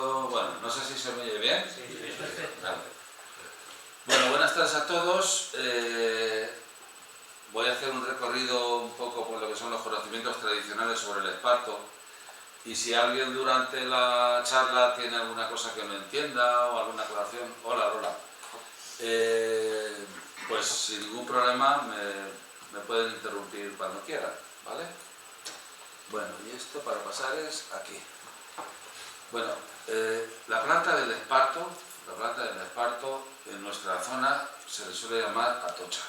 Bueno, no sé si se me oye bien. Sí, perfecto. Vale. Bueno, buenas tardes a todos. Voy a hacer un recorrido un poco por lo que son los conocimientos tradicionales sobre el esparto. Y si alguien durante la charla tiene alguna cosa que no entienda o alguna aclaración, hola Lola, pues sin ningún problema me pueden interrumpir cuando quieran, ¿vale? Bueno, y esto para pasar es aquí. Bueno, la planta del esparto en nuestra zona se le suele llamar atocha.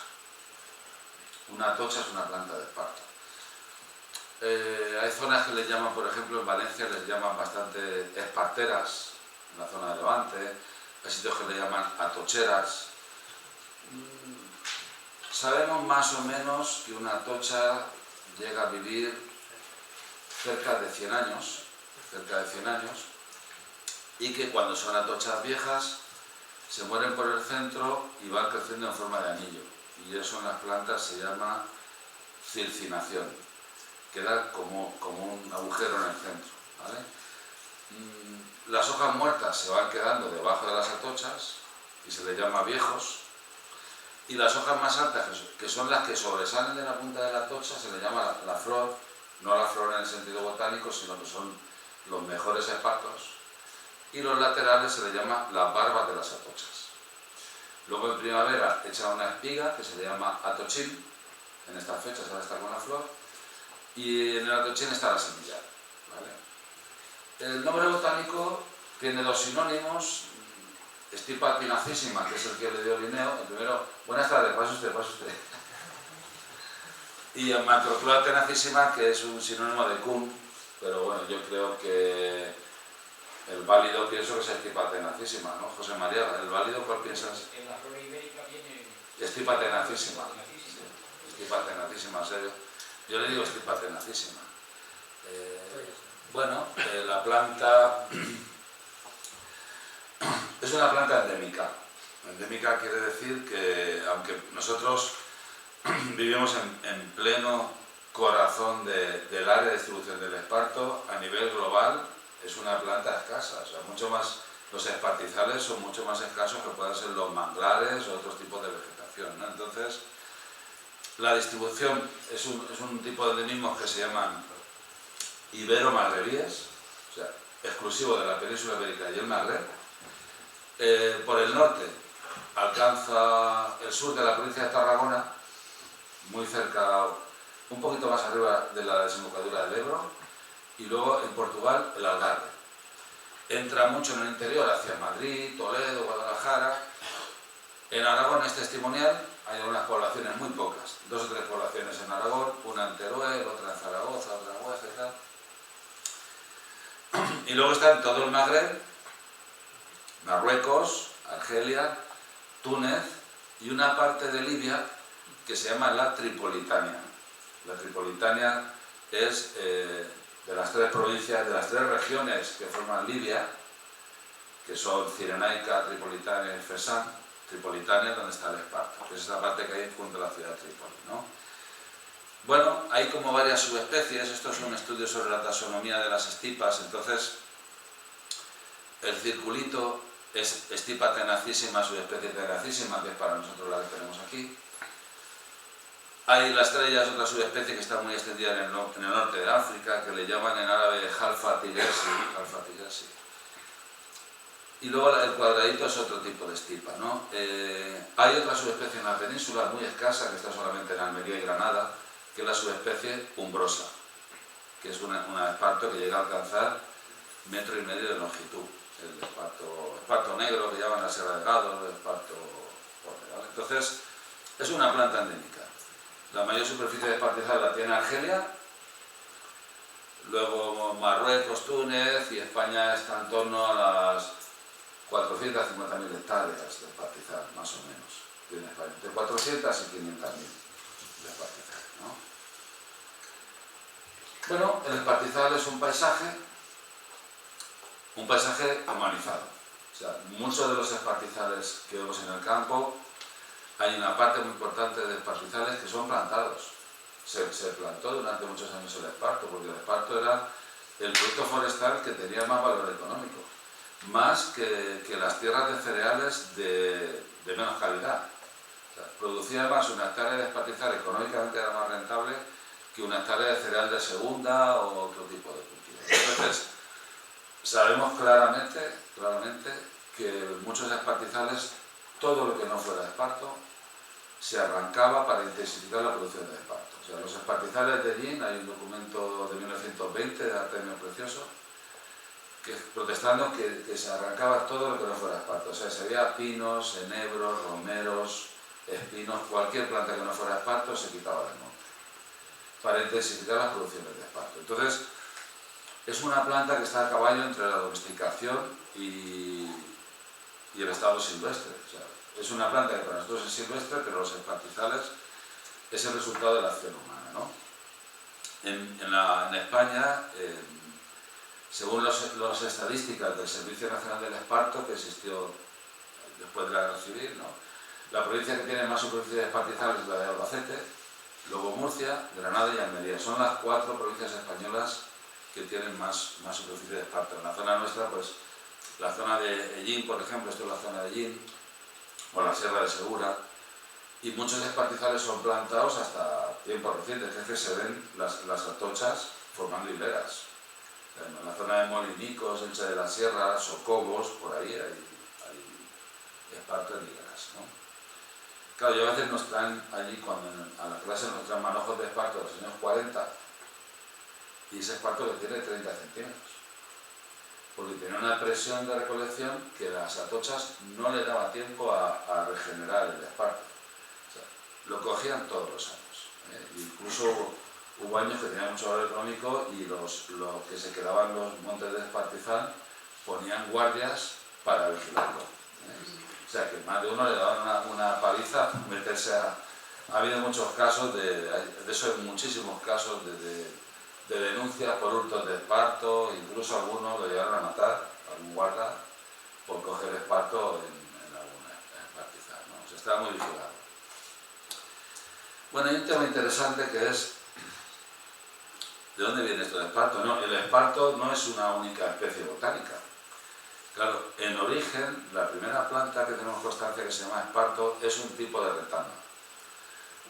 Una atocha es una planta de esparto. Hay zonas que les llaman, por ejemplo, en Valencia les llaman bastante esparteras, en la zona de Levante, hay sitios que le llaman atocheras. Sabemos más o menos que una atocha llega a vivir cerca de 100 años, y que cuando son atochas viejas se mueren por el centro y van creciendo en forma de anillo, y eso en las plantas se llama circinación, queda como un agujero en el centro, ¿vale? Las hojas muertas se van quedando debajo de las atochas y se les llama viejos, y las hojas más altas, que son las que sobresalen de la punta de la atocha, se les llama la flor, no la flor en el sentido botánico, sino que son los mejores espartos, y los laterales se les llama las barbas de las atochas. Luego en primavera echa una espiga que se le llama atochín, en estas fechas ahora está con la flor, y en el atochín está la semilla, ¿vale? El nombre botánico tiene dos sinónimos: Stipa tenacissima, que es el que le dio Linneo, el primero, buenas tardes, pase usted. Y el Macrocloa tenacissima, que es un sinónimo de Kuhn, pero bueno, yo creo que el válido pienso que es Stipa tenacissima, ¿no? José María, ¿el válido cuál piensas? En la flora ibérica viene... Stipa tenacissima. Stipa tenacissima, en serio. Yo le digo Stipa tenacissima. Bueno, la planta es una planta endémica. Endémica quiere decir que, aunque nosotros vivimos en pleno corazón del área de distribución del esparto, a nivel global es una planta escasa. O sea, mucho más, los espartizales son mucho más escasos que puedan ser los manglares o otros tipos de vegetación, ¿no? Entonces, la distribución es un tipo de endemismos que se llaman ibero-magrebíes, o sea, exclusivo de la península ibérica y el Magreb. Por el norte alcanza el sur de la provincia de Tarragona, muy cerca, un poquito más arriba de la desembocadura del Ebro, y luego en Portugal el Algarve. Entra mucho en el interior hacia Madrid, Toledo, Guadalajara. En Aragón es testimonial, hay algunas poblaciones, muy pocas, 2 o 3 poblaciones en Aragón, una en Teruel, otra en Zaragoza, otra en Hueja y tal. Y luego está en todo el Magreb, Marruecos, Argelia, Túnez y una parte de Libia que se llama la Tripolitania. La Tripolitania es de las 3 provincias, de las 3 regiones que forman Libia, que son Cirenaica, Tripolitania y Fezzan. Tripolitania, donde está el esparto, que es esa parte que hay junto a la ciudad de Trípoli, ¿no? Bueno, hay como varias subespecies. Esto es un estudio sobre la taxonomía de las estipas. Entonces, el circulito es Stipa tenacissima, subespecie tenacissima, que es para nosotros la que tenemos aquí. Hay la estrella, es otra subespecie que está muy extendida en el norte de África, que le llaman en árabe Halfa tigersi. Y luego el cuadradito es otro tipo de estipa, ¿no? Hay otra subespecie en la península muy escasa, que está solamente en Almería y Granada, que es la subespecie umbrosa, que es un esparto que llega a alcanzar 1,5 metros de longitud. El esparto negro, que llaman la Sierra de Gádor, el esparto pobre, ¿vale? Entonces, es una planta endémica. La mayor superficie de espartizal la tiene Argelia, luego Marruecos, Túnez, y España está en torno a las 450.000 hectáreas de espartizal, más o menos. Tiene España entre 400 y 500.000 de espartizal, ¿no? Bueno, el espartizal es un paisaje humanizado. O sea, muchos de los espartizales que vemos en el campo, hay una parte muy importante de espartizales que son plantados. Se plantó durante muchos años el esparto, porque el esparto era el producto forestal que tenía más valor económico. más que las tierras de cereales de menos calidad. O sea, producía más una hectárea de pastizal, económicamente era más rentable que una hectárea de cereal de segunda o otro tipo de cultivo. Entonces, sabemos claramente que muchos pastizales, todo lo que no fuera esparto, se arrancaba para intensificar la producción de esparto. O sea, los pastizales de Ellín, hay un documento de 1920 de Artemio Precioso, que protestando que se arrancaba todo lo que no fuera esparto. O sea, se veía pinos, enebros, romeros, espinos, cualquier planta que no fuera esparto se quitaba del monte para intensificar las producciones de esparto. Entonces, es una planta que está a caballo entre la domesticación y el estado silvestre. O sea, es una planta que para nosotros es silvestre, pero los pastizales es el resultado de la acción humana, ¿no? En España, según las estadísticas del Servicio Nacional del Esparto, que existió después de la Guerra Civil, ¿no?, la provincia que tiene más superficie de pastizales es la de Albacete, luego Murcia, Granada y Almería. Son las 4 provincias españolas que tienen más superficie de esparto. En la zona nuestra, pues, la zona de Ellín, por ejemplo, esto es la zona de Ellín, o la Sierra de Segura, y muchos pastizales son plantados hasta tiempos recientes, es que se ven las atochas formando hileras. En la zona de Molinicos, Elche de la Sierra, Socobos, por ahí hay esparto en hileras, ¿no? Claro, yo a veces nos traen allí, cuando a la clase nos traen manojos de esparto de los años 40, y ese esparto que tiene 30 centímetros, porque tenía una presión de recolección que las atochas no le daba tiempo a regenerar el esparto. O sea, lo cogían todos los años, Incluso hubo años que tenían mucho valor económico y los que se quedaban en los montes de espartizán ponían guardias para vigilarlo, O sea, que más de uno le daban una paliza a meterse a... Ha habido muchos casos, de eso hay muchísimos casos de denuncias por hurtos de esparto, incluso algunos lo llegaron a matar, algún guarda, por coger esparto en alguna espartizán, ¿no? O sea, estaba muy vigilado. Bueno, hay un tema interesante que es ¿de dónde viene esto del esparto? No, el esparto no es una única especie botánica. Claro, en origen, la primera planta que tenemos constancia que se llama esparto es un tipo de retama.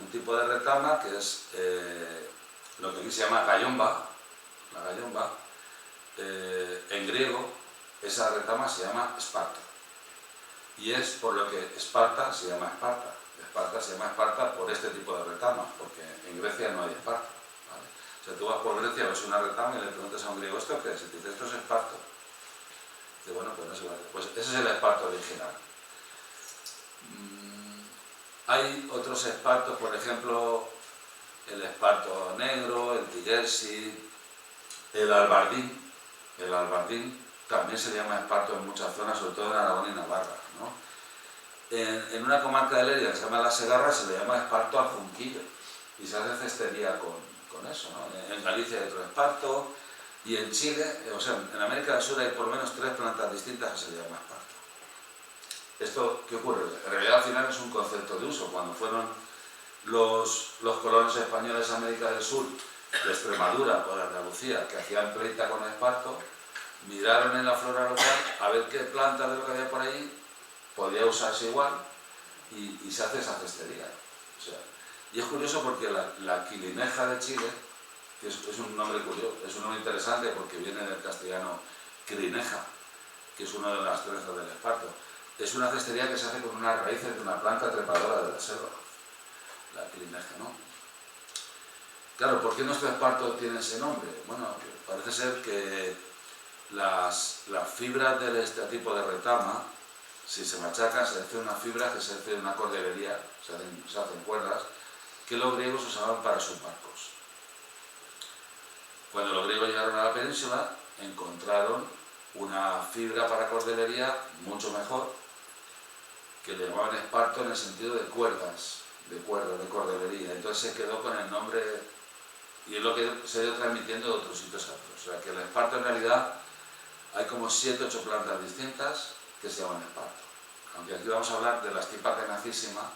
Un tipo de retama que es lo que aquí se llama gallomba. La gallomba, en griego, esa retama se llama esparto. Y es por lo que Esparta se llama Esparta. Esparta se llama Esparta por este tipo de retamas, porque en Grecia no hay esparto, ¿vale? O sea, tú vas por Grecia, ves una retama y le preguntas a un griego, ¿esto qué es? Y te dice, esto es esparto. Dice, bueno, pues no sé, pues ese es el esparto original. Hay otros espartos, por ejemplo, el esparto negro, el tiguersi, el albardín. El albardín también se llama esparto en muchas zonas, sobre todo en Aragón y Navarra, ¿no? En una comarca de Lérida que se llama La Segarra se le llama esparto al junquillo y se hace cestería con eso, ¿no? En Galicia hay otro esparto y en Chile, o sea, en América del Sur hay por lo menos 3 plantas distintas que se le llama esparto. ¿Esto qué ocurre? En realidad al final es un concepto de uso. Cuando fueron los colonos españoles a América del Sur, de Extremadura o de Andalucía, que hacían pleita con esparto, miraron en la flora local a ver qué planta de lo que había por ahí podía usarse igual y se hace esa cestería. O sea, y es curioso porque la quilineja de Chile, que es un nombre curioso, es un nombre interesante porque viene del castellano quilineja, que es una de las trenzas del esparto. Es una cestería que se hace con unas raíces de una planta trepadora de la selva, la quilineja, ¿no? Claro, ¿por qué nuestro esparto tiene ese nombre? Bueno, parece ser que las fibras de este tipo de retama, si se machacan, se hace una fibra que se hace una cordelería, se hacen cuerdas, que los griegos usaban para sus barcos. Cuando los griegos llegaron a la península, encontraron una fibra para cordelería mucho mejor, que le llamaban esparto en el sentido de cuerdas, de cordelería. Entonces se quedó con el nombre, y es lo que se ha ido transmitiendo de otros sitios a otros. O sea, que el esparto en realidad hay como 7 o 8 plantas distintas que se llaman esparto. Aunque aquí vamos a hablar de la estipa tenacísima,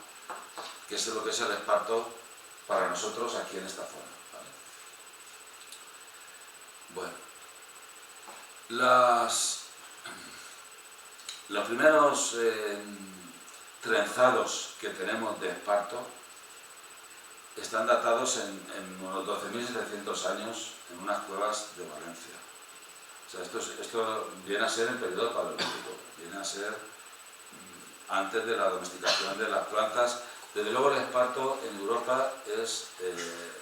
que es lo que es el esparto para nosotros aquí en esta zona, ¿vale? Bueno, Los primeros trenzados que tenemos de esparto están datados en unos 12.700 años en unas cuevas de Valencia. O sea, esto viene a ser el periodo paleolítico, viene a ser antes de la domesticación de las plantas. Desde luego el esparto en Europa es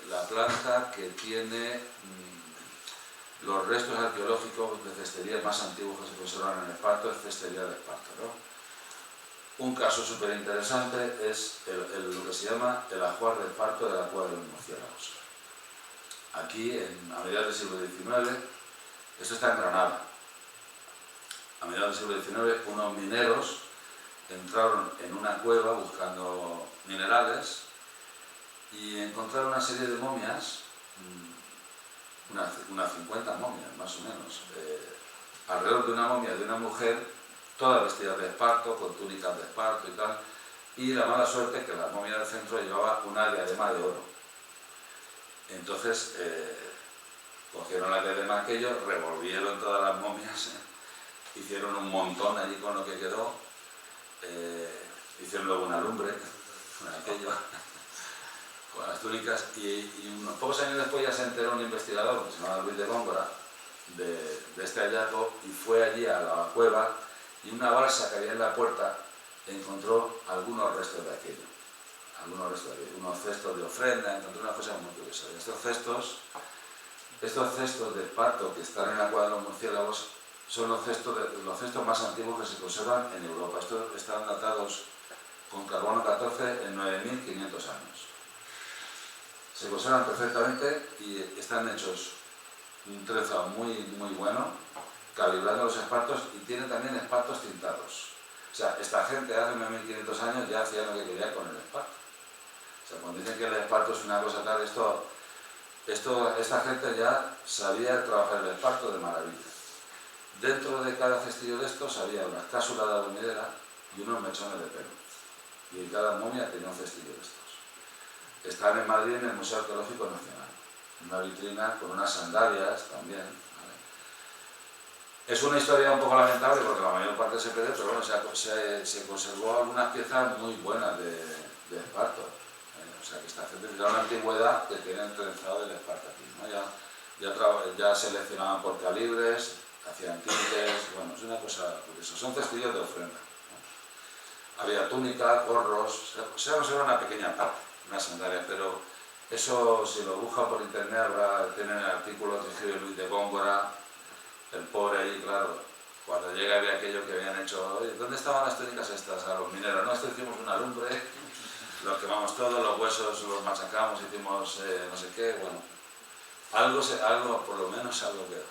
la planta que tiene los restos arqueológicos de cesterías más antiguos que se conservan en el esparto, es cestería de Esparto, ¿no? Un caso súper interesante es lo que se llama el ajuar de Esparto de la cueva de los murciélagos. Aquí, a mediados del siglo XIX, esto está en Granada. A mediados del siglo XIX, unos mineros entraron en una cueva buscando minerales y encontraron una serie de momias, unas 50 momias más o menos, alrededor de una momia de una mujer, toda vestida de esparto, con túnicas de esparto y tal, y la mala suerte es que la momia del centro llevaba una diadema de oro. Entonces cogieron la diadema aquello, revolvieron todas las momias, hicieron un montón allí con lo que quedó, hicieron luego una lumbre con aquello, con las túnicas, y unos pocos años después ya se enteró un investigador que se llamaba Luis de Góngora de este hallazgo, y fue allí a la cueva, y una balsa que había en la puerta encontró algunos restos de aquello, unos cestos de ofrenda, encontró unas cosas muy curiosas. Estos cestos de esparto que están en la cueva de los murciélagos son los cestos más antiguos que se conservan en Europa. Estos están datados con carbono 14 en 9.500 años. Se conservan perfectamente y están hechos un trenzado muy bueno, calibrando los espartos, y tiene también espartos tintados. O sea, esta gente hace 9.500 años ya hacía lo que quería con el esparto. O sea, cuando dicen que el esparto es una cosa tal, esta gente ya sabía trabajar el esparto de maravilla. Dentro de cada cestillo de estos había una cápsula de alumidera y unos mechones de pelo. Y cada momia tenía un cestillo de estos. Están en Madrid en el Museo Arqueológico Nacional. Una vitrina con unas sandalias también. ¿Vale? Es una historia un poco lamentable porque la mayor parte se perdió, pero bueno, se conservó algunas piezas muy buenas de esparto. O sea, que esta gente de la antigüedad que tiene el trenzado del esparto aquí, ¿no? Ya seleccionaban por calibres, hacían tintes, bueno, es una cosa curiosa. Son cestillos de ofrenda, ¿no? Había túnicas, gorros, se conserva una pequeña parte, unas sandalias, pero eso, si lo buscan por internet, tienen el artículo que escribe Luis de Góngora, el pobre ahí, claro, cuando llega ve aquello que habían hecho. Oye, ¿dónde estaban las túnicas estas? A los mineros, no, esto hicimos una lumbre, los quemamos todos, los huesos los machacamos, hicimos no sé qué, bueno, algo por lo menos algo quedó.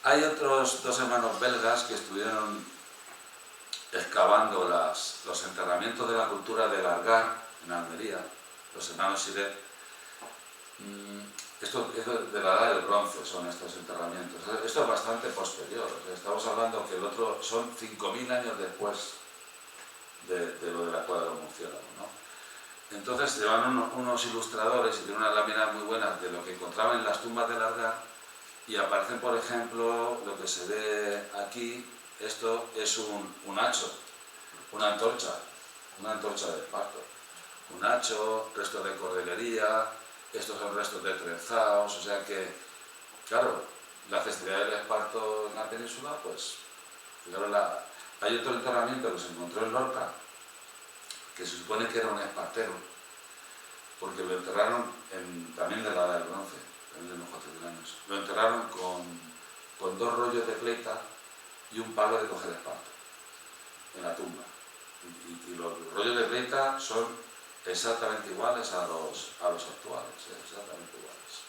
Hay otros dos hermanos belgas que estuvieron excavando los enterramientos de la cultura del Algar, en Almería, los hermanos Siret. Esto de la edad del bronce son estos enterramientos. Esto es bastante posterior. O sea, estamos hablando que el otro son 5.000 años después de lo de la cueva de los murciélagos, ¿no? Entonces llevan unos ilustradores y tienen unas láminas muy buenas de lo que encontraban en las tumbas del Algar, y aparecen, por ejemplo, lo que se ve aquí. Esto es un hacho, una antorcha de esparto. Un hacho, restos de cordelería, estos son restos de trenzados, o sea que, claro, la cestería del esparto en la península, pues, claro, hay otro enterramiento que se encontró en Lorca, que se supone que era un espartero, porque lo enterraron también de la edad del bronce, también de unos 4.000 años. Lo enterraron con 2 rollos de pleita y un palo de coger esparto en la tumba. Y los rollos de pleita son exactamente iguales a los actuales, exactamente iguales.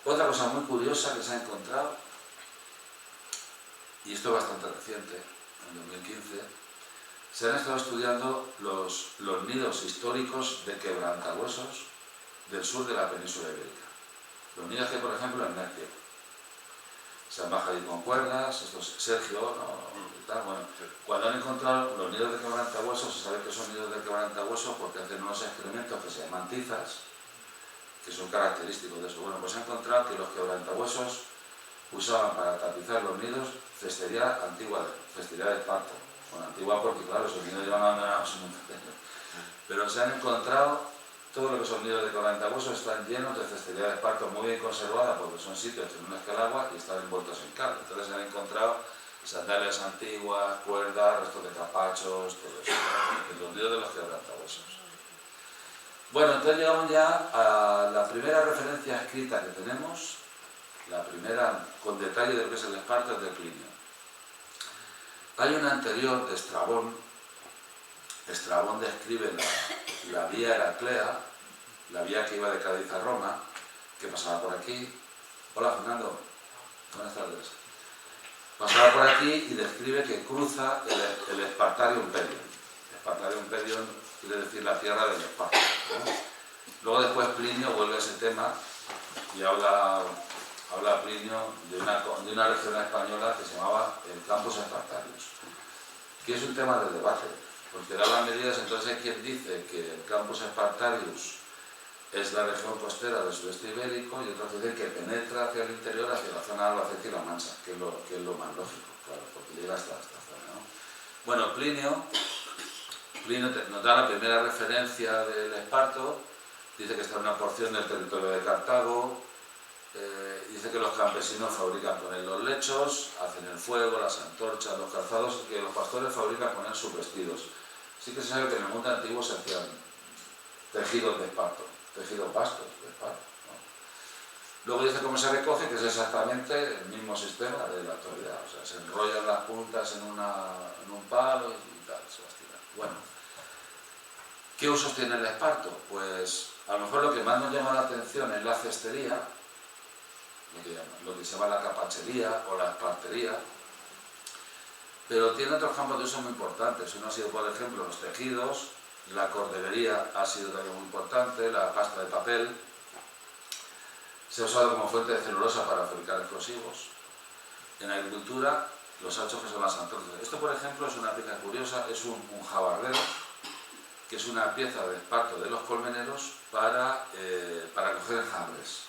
Otra cosa muy curiosa que se ha encontrado, y esto es bastante reciente, en 2015, se han estado estudiando los nidos históricos de quebrantahuesos del sur de la península ibérica. Los nidos que, por ejemplo, en Nercio. Se han bajado ahí con cuerdas, Sergio, ¿no? Bueno, cuando han encontrado los nidos de quebrantahuesos, se sabe que son nidos de quebrantahuesos porque hacen unos excrementos que se llaman tizas, que son característicos de eso. Bueno, pues se ha encontrado que los quebrantahuesos usaban para tapizar los nidos cestería antigua, cestería de esparto. Bueno, antigua porque claro, esos nidos llevan abandonados muchos años. Pero se han encontrado, todo lo que son nidos de cola en tabueso están llenos de cestería de esparto muy bien conservada porque son sitios que no mezcla el agua y están envueltos en cal. Entonces se han encontrado sandalias antiguas, cuerdas, restos de capachos, todo eso, en los nidos de los quebrantahuesos. Bueno, entonces llegamos ya a la primera referencia escrita que tenemos, la primera con detalle de lo que es el esparto es de Plinio. Hay una anterior de Estrabón. Estrabón describe la vía Heraclea, la vía que iba de Cádiz a Roma, que pasaba por aquí. Hola Fernando, buenas tardes. Pasaba por aquí y describe que cruza el Spartarium Pedium. Spartarium Pedium quiere decir la tierra del Esparto, ¿no? Luego después Plinio vuelve a ese tema y habla Plinio de una región española que se llamaba el Campus Spartarius, que es un tema de debate, porque daban medidas. Entonces hay quien dice que el Campus Spartarius es la región costera del sudeste ibérico y otros dicen que penetra hacia el interior, hacia la zona de Albacete y La Mancha, que es lo más lógico, claro, porque llega hasta esta zona, ¿no? Bueno, Plinio nos da la primera referencia del Esparto, dice que está en una porción del territorio de Cartago, dice que los campesinos fabrican con él los lechos, hacen el fuego, las antorchas, los calzados, y que los pastores fabrican con él sus vestidos. Sí que se sabe que en el mundo antiguo se hacían tejidos de esparto, tejidos vastos de esparto, ¿no? Luego dice cómo se recoge, que es exactamente el mismo sistema de la actualidad, o sea, se enrollan las puntas en un palo y tal, se las tiran. Bueno, ¿qué usos tiene el esparto? Pues a lo mejor lo que más nos llama la atención es la cestería, lo que se llama la capachería o la espartería, pero tiene otros campos de uso muy importantes. Uno ha sido, por ejemplo, los tejidos, la cordelería ha sido también muy importante, la pasta de papel, se ha usado como fuente de celulosa para fabricar explosivos. En agricultura, los hachos, que son las antorchas. Esto, por ejemplo, es una pieza curiosa, es un jabardero, que es una pieza de esparto de los colmeneros para coger enjambres.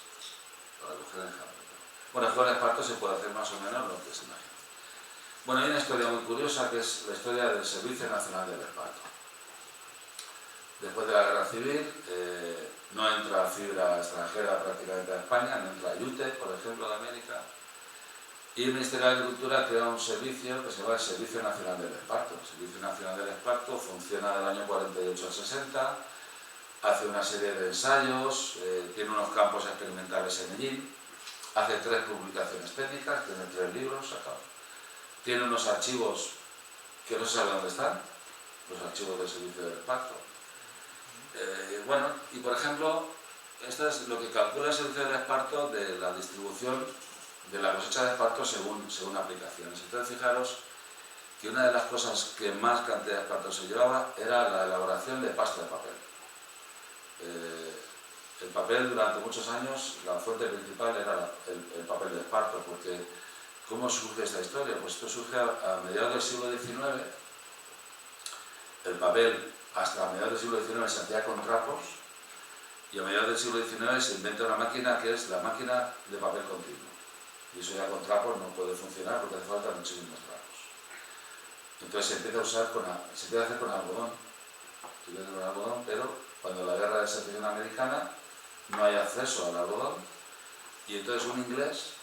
Bueno, con el esparto se puede hacer más o menos lo que se imagina. Bueno, hay una historia muy curiosa que es la historia del Servicio Nacional del Esparto. Después de la Guerra Civil no entra fibra extranjera prácticamente a España, no entra yute, por ejemplo, de América, y el Ministerio de Agricultura crea un servicio que se llama el Servicio Nacional del Esparto. El Servicio Nacional del Esparto funciona del año 48 al 60, hace una serie de ensayos, tiene unos campos experimentales en Medellín, hace 3 publicaciones técnicas, tiene 3 libros sacados. Tiene unos archivos que no se sabe dónde están, los archivos del Servicio del Esparto. Bueno, y por ejemplo, esto es lo que calcula el Servicio del Esparto de la distribución de la cosecha de esparto según aplicaciones. Entonces fijaros que una de las cosas que más cantidad de esparto se llevaba era la elaboración de pasta de papel. El papel durante muchos años, la fuente principal era el papel de esparto, porque ¿cómo surge esta historia? Pues esto surge a mediados del siglo XIX. El papel hasta mediados del siglo XIX se hacía con trapos y a mediados del siglo XIX se inventa una máquina que es la máquina de papel continuo. Y eso ya con trapos no puede funcionar porque hace falta muchísimos trapos. Entonces se empieza a usar se empieza a hacer con algodón. Pero cuando la guerra de secesión americana no hay acceso al algodón y entonces un inglés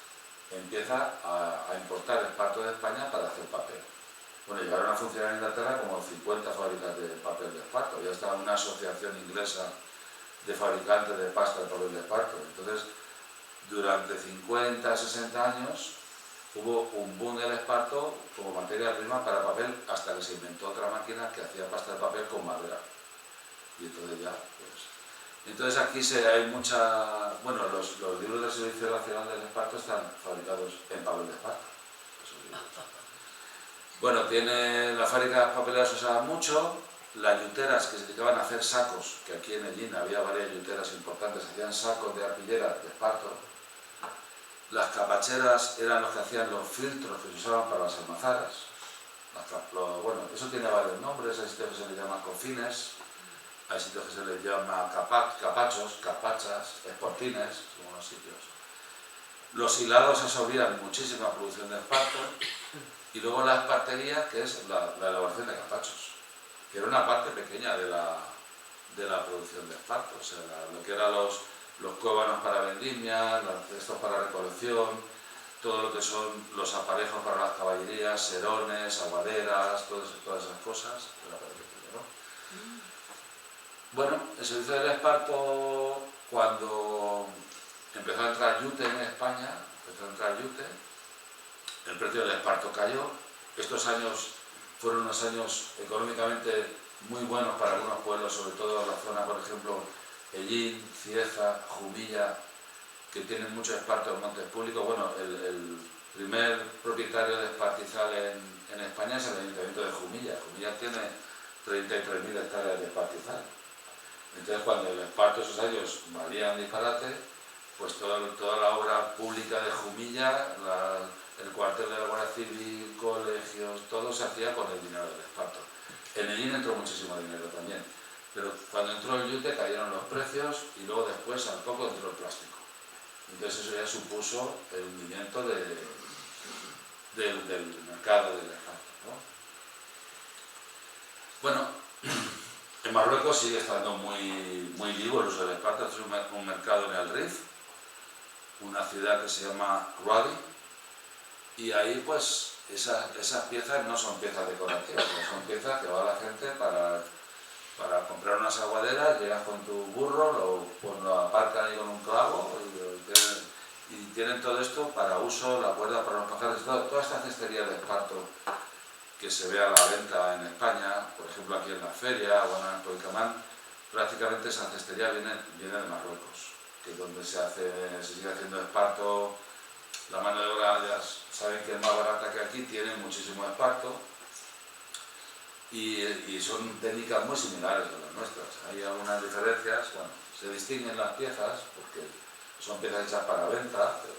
empieza a importar esparto de España para hacer papel. Bueno, llegaron a funcionar en Inglaterra como 50 fábricas de papel de esparto. Ya estaba una asociación inglesa de fabricantes de pasta de papel de esparto. Entonces, durante 50, 60 años hubo un boom del esparto como materia prima para papel hasta que se inventó otra máquina que hacía pasta de papel con madera. Y entonces ya, pues... Entonces aquí hay mucha... Bueno, los libros del Servicio Nacional del Esparto están fabricados en papel de esparto. Bueno, la fábrica papelera se usaba mucho, las yuteras que se dedicaban a hacer sacos, que aquí en Medellín había varias yuteras importantes, hacían sacos de arpillera de esparto. Las capacheras eran los que hacían los filtros que se usaban para las almazaras. Bueno, eso tiene varios nombres, hay sitios que se les llama cofines, hay sitios que se les llama capachos, capachas, esportines, son unos sitios. Los hilados absorbían muchísima producción de esparto, y luego la espartería, que es la elaboración de gazpachos, que era una parte pequeña de la producción de esparto. O sea, lo que eran los cóbanos para vendimia, estos para recolección, todo lo que son los aparejos para las caballerías, serones, aguaderas, todas esas cosas, era para pequeño, ¿no? Bueno, el servicio del esparto, cuando empezó a entrar yute en España, el precio del esparto cayó. Estos años fueron unos años económicamente muy buenos para algunos pueblos, sobre todo en la zona, por ejemplo, Ellín, Cieza, Jumilla, que tienen mucho esparto en montes públicos. Bueno, el primer propietario de espartizal en España es el Ayuntamiento de Jumilla. Jumilla tiene 33.000 hectáreas de espartizal. Entonces, cuando el esparto esos años valía un disparate, pues toda la obra pública de Jumilla, el cuartel de la Guardia Civil, colegios, todo se hacía con el dinero del esparto. En Ellín entró muchísimo dinero también, pero cuando entró el yute cayeron los precios y luego después al poco entró el plástico. Entonces eso ya supuso el hundimiento del mercado del esparto, ¿no? Bueno, en Marruecos sigue estando muy vivo el uso del esparto. Es un mercado en el Rif, una ciudad que se llama Ruadi, y ahí pues esas piezas no son piezas decorativas, son piezas que va la gente para comprar unas aguaderas. Llegas con tu burro, lo aparcan ahí con un clavo y tienen todo esto para uso, la cuerda para los pajares, toda esta cestería de esparto que se ve a la venta en España, por ejemplo aquí en la feria o en Toicamán, prácticamente esa cestería viene de Marruecos, que es donde se sigue haciendo esparto. La mano de obra ya saben que es más barata que aquí, tienen muchísimo esparto y son técnicas muy similares a las nuestras. Hay algunas diferencias, bueno, se distinguen las piezas porque son piezas hechas para venta, pero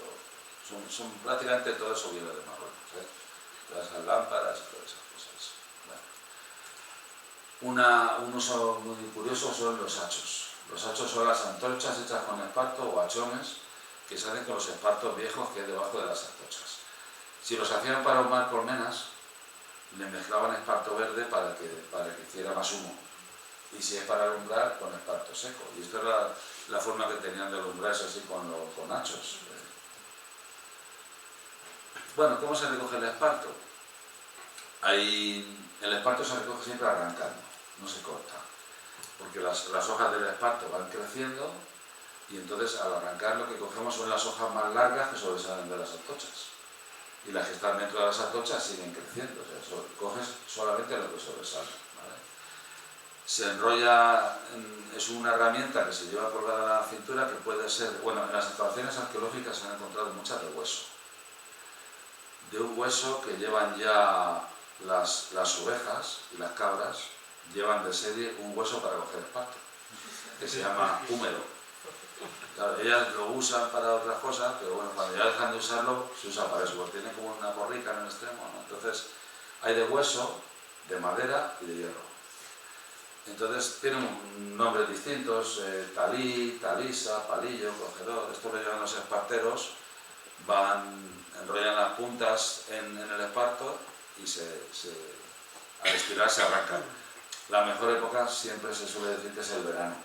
son prácticamente todo eso viene de Marruecos, ¿eh? Todas esas lámparas y todas esas cosas. Bueno. Un uso muy curioso son los hachos. Los hachos son las antorchas hechas con esparto o hachones que se hacen con los espartos viejos que hay debajo de las antorchas. Si los hacían para ahumar colmenas, le mezclaban esparto verde para que hiciera más humo. Y si es para alumbrar, con esparto seco. Y esto era la forma que tenían de alumbrarse así con hachos. Bueno, ¿cómo se recoge el esparto? El esparto se recoge siempre arrancando, no se corta. Porque las hojas del esparto van creciendo y entonces al arrancar lo que cogemos son las hojas más largas que sobresalen de las antorchas. Y las que están dentro de las antorchas siguen creciendo, o sea, coges solamente lo que sobresale, ¿vale? Se enrolla, es una herramienta que se lleva colgada a la cintura que puede ser, bueno, en las excavaciones arqueológicas se han encontrado muchas de hueso. De un hueso que llevan ya las ovejas y las cabras, llevan de serie un hueso para coger esparto, que se llama húmero. Claro, ellas lo usan para otras cosas, pero bueno, cuando ya dejan de usarlo, se usa para eso, porque tiene como una borrica en el extremo, ¿no? Entonces, hay de hueso, de madera y de hierro. Entonces, tienen nombres distintos, talí, talisa, palillo, cogedor. Esto lo llevan los esparteros, enrollan las puntas en el esparto y al estirar se arrancan. La mejor época siempre se suele decir que es el verano,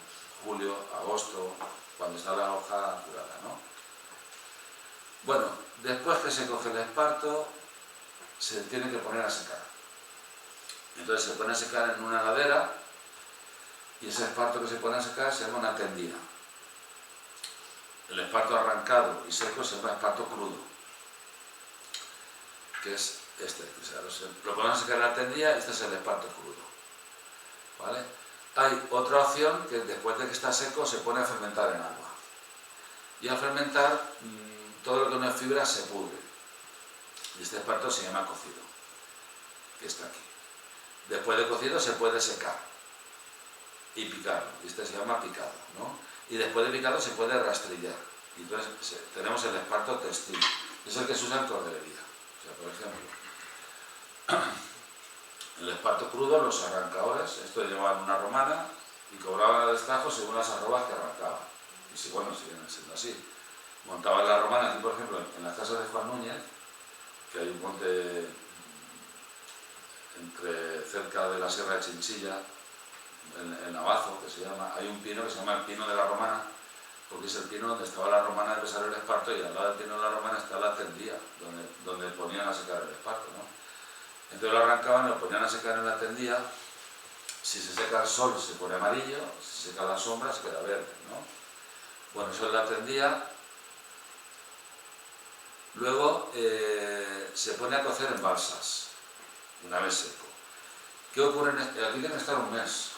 julio, agosto, cuando está la hoja curada, ¿no? Bueno, después que se coge el esparto, se tiene que poner a secar. Entonces se pone a secar en una ladera y ese esparto que se pone a secar se llama una tendina. El esparto arrancado y seco se llama esparto crudo, que es este. O sea, lo ponen a secar en la tendina y este es el esparto crudo, ¿vale? Hay otra opción que después de que está seco se pone a fermentar en agua. Y al fermentar, todo lo que no es fibra se pudre. Y este esparto se llama cocido, que está aquí. Después de cocido se puede secar y picar. Y este se llama picado, ¿no? Y después de picado se puede rastrillar. Y entonces tenemos el esparto textil. Es el que se usa en cordelería. O sea, por ejemplo, el esparto crudo, los arrancadores, esto llevaban una romana y cobraban a destajo según las arrobas que arrancaban. Y si, bueno, siguen siendo así. montaban la romana. Aquí, por ejemplo, en las casas de Juan Núñez, que hay un monte cerca de la Sierra de Chinchilla, en Navazo, que se llama, hay un pino que se llama el pino de la romana, porque es el pino donde estaba la romana de pesar el esparto, y al lado del pino de la romana está la tendía, donde ponían a secar el esparto, ¿no? Entonces lo arrancaban, lo ponían a secar en la tendía. Si se seca el sol se pone amarillo, si se seca la sombra se queda verde, ¿no? Bueno, eso es la tendía. Luego se pone a cocer en balsas, una vez seco. ¿Qué ocurre? Aquí tiene que estar un mes.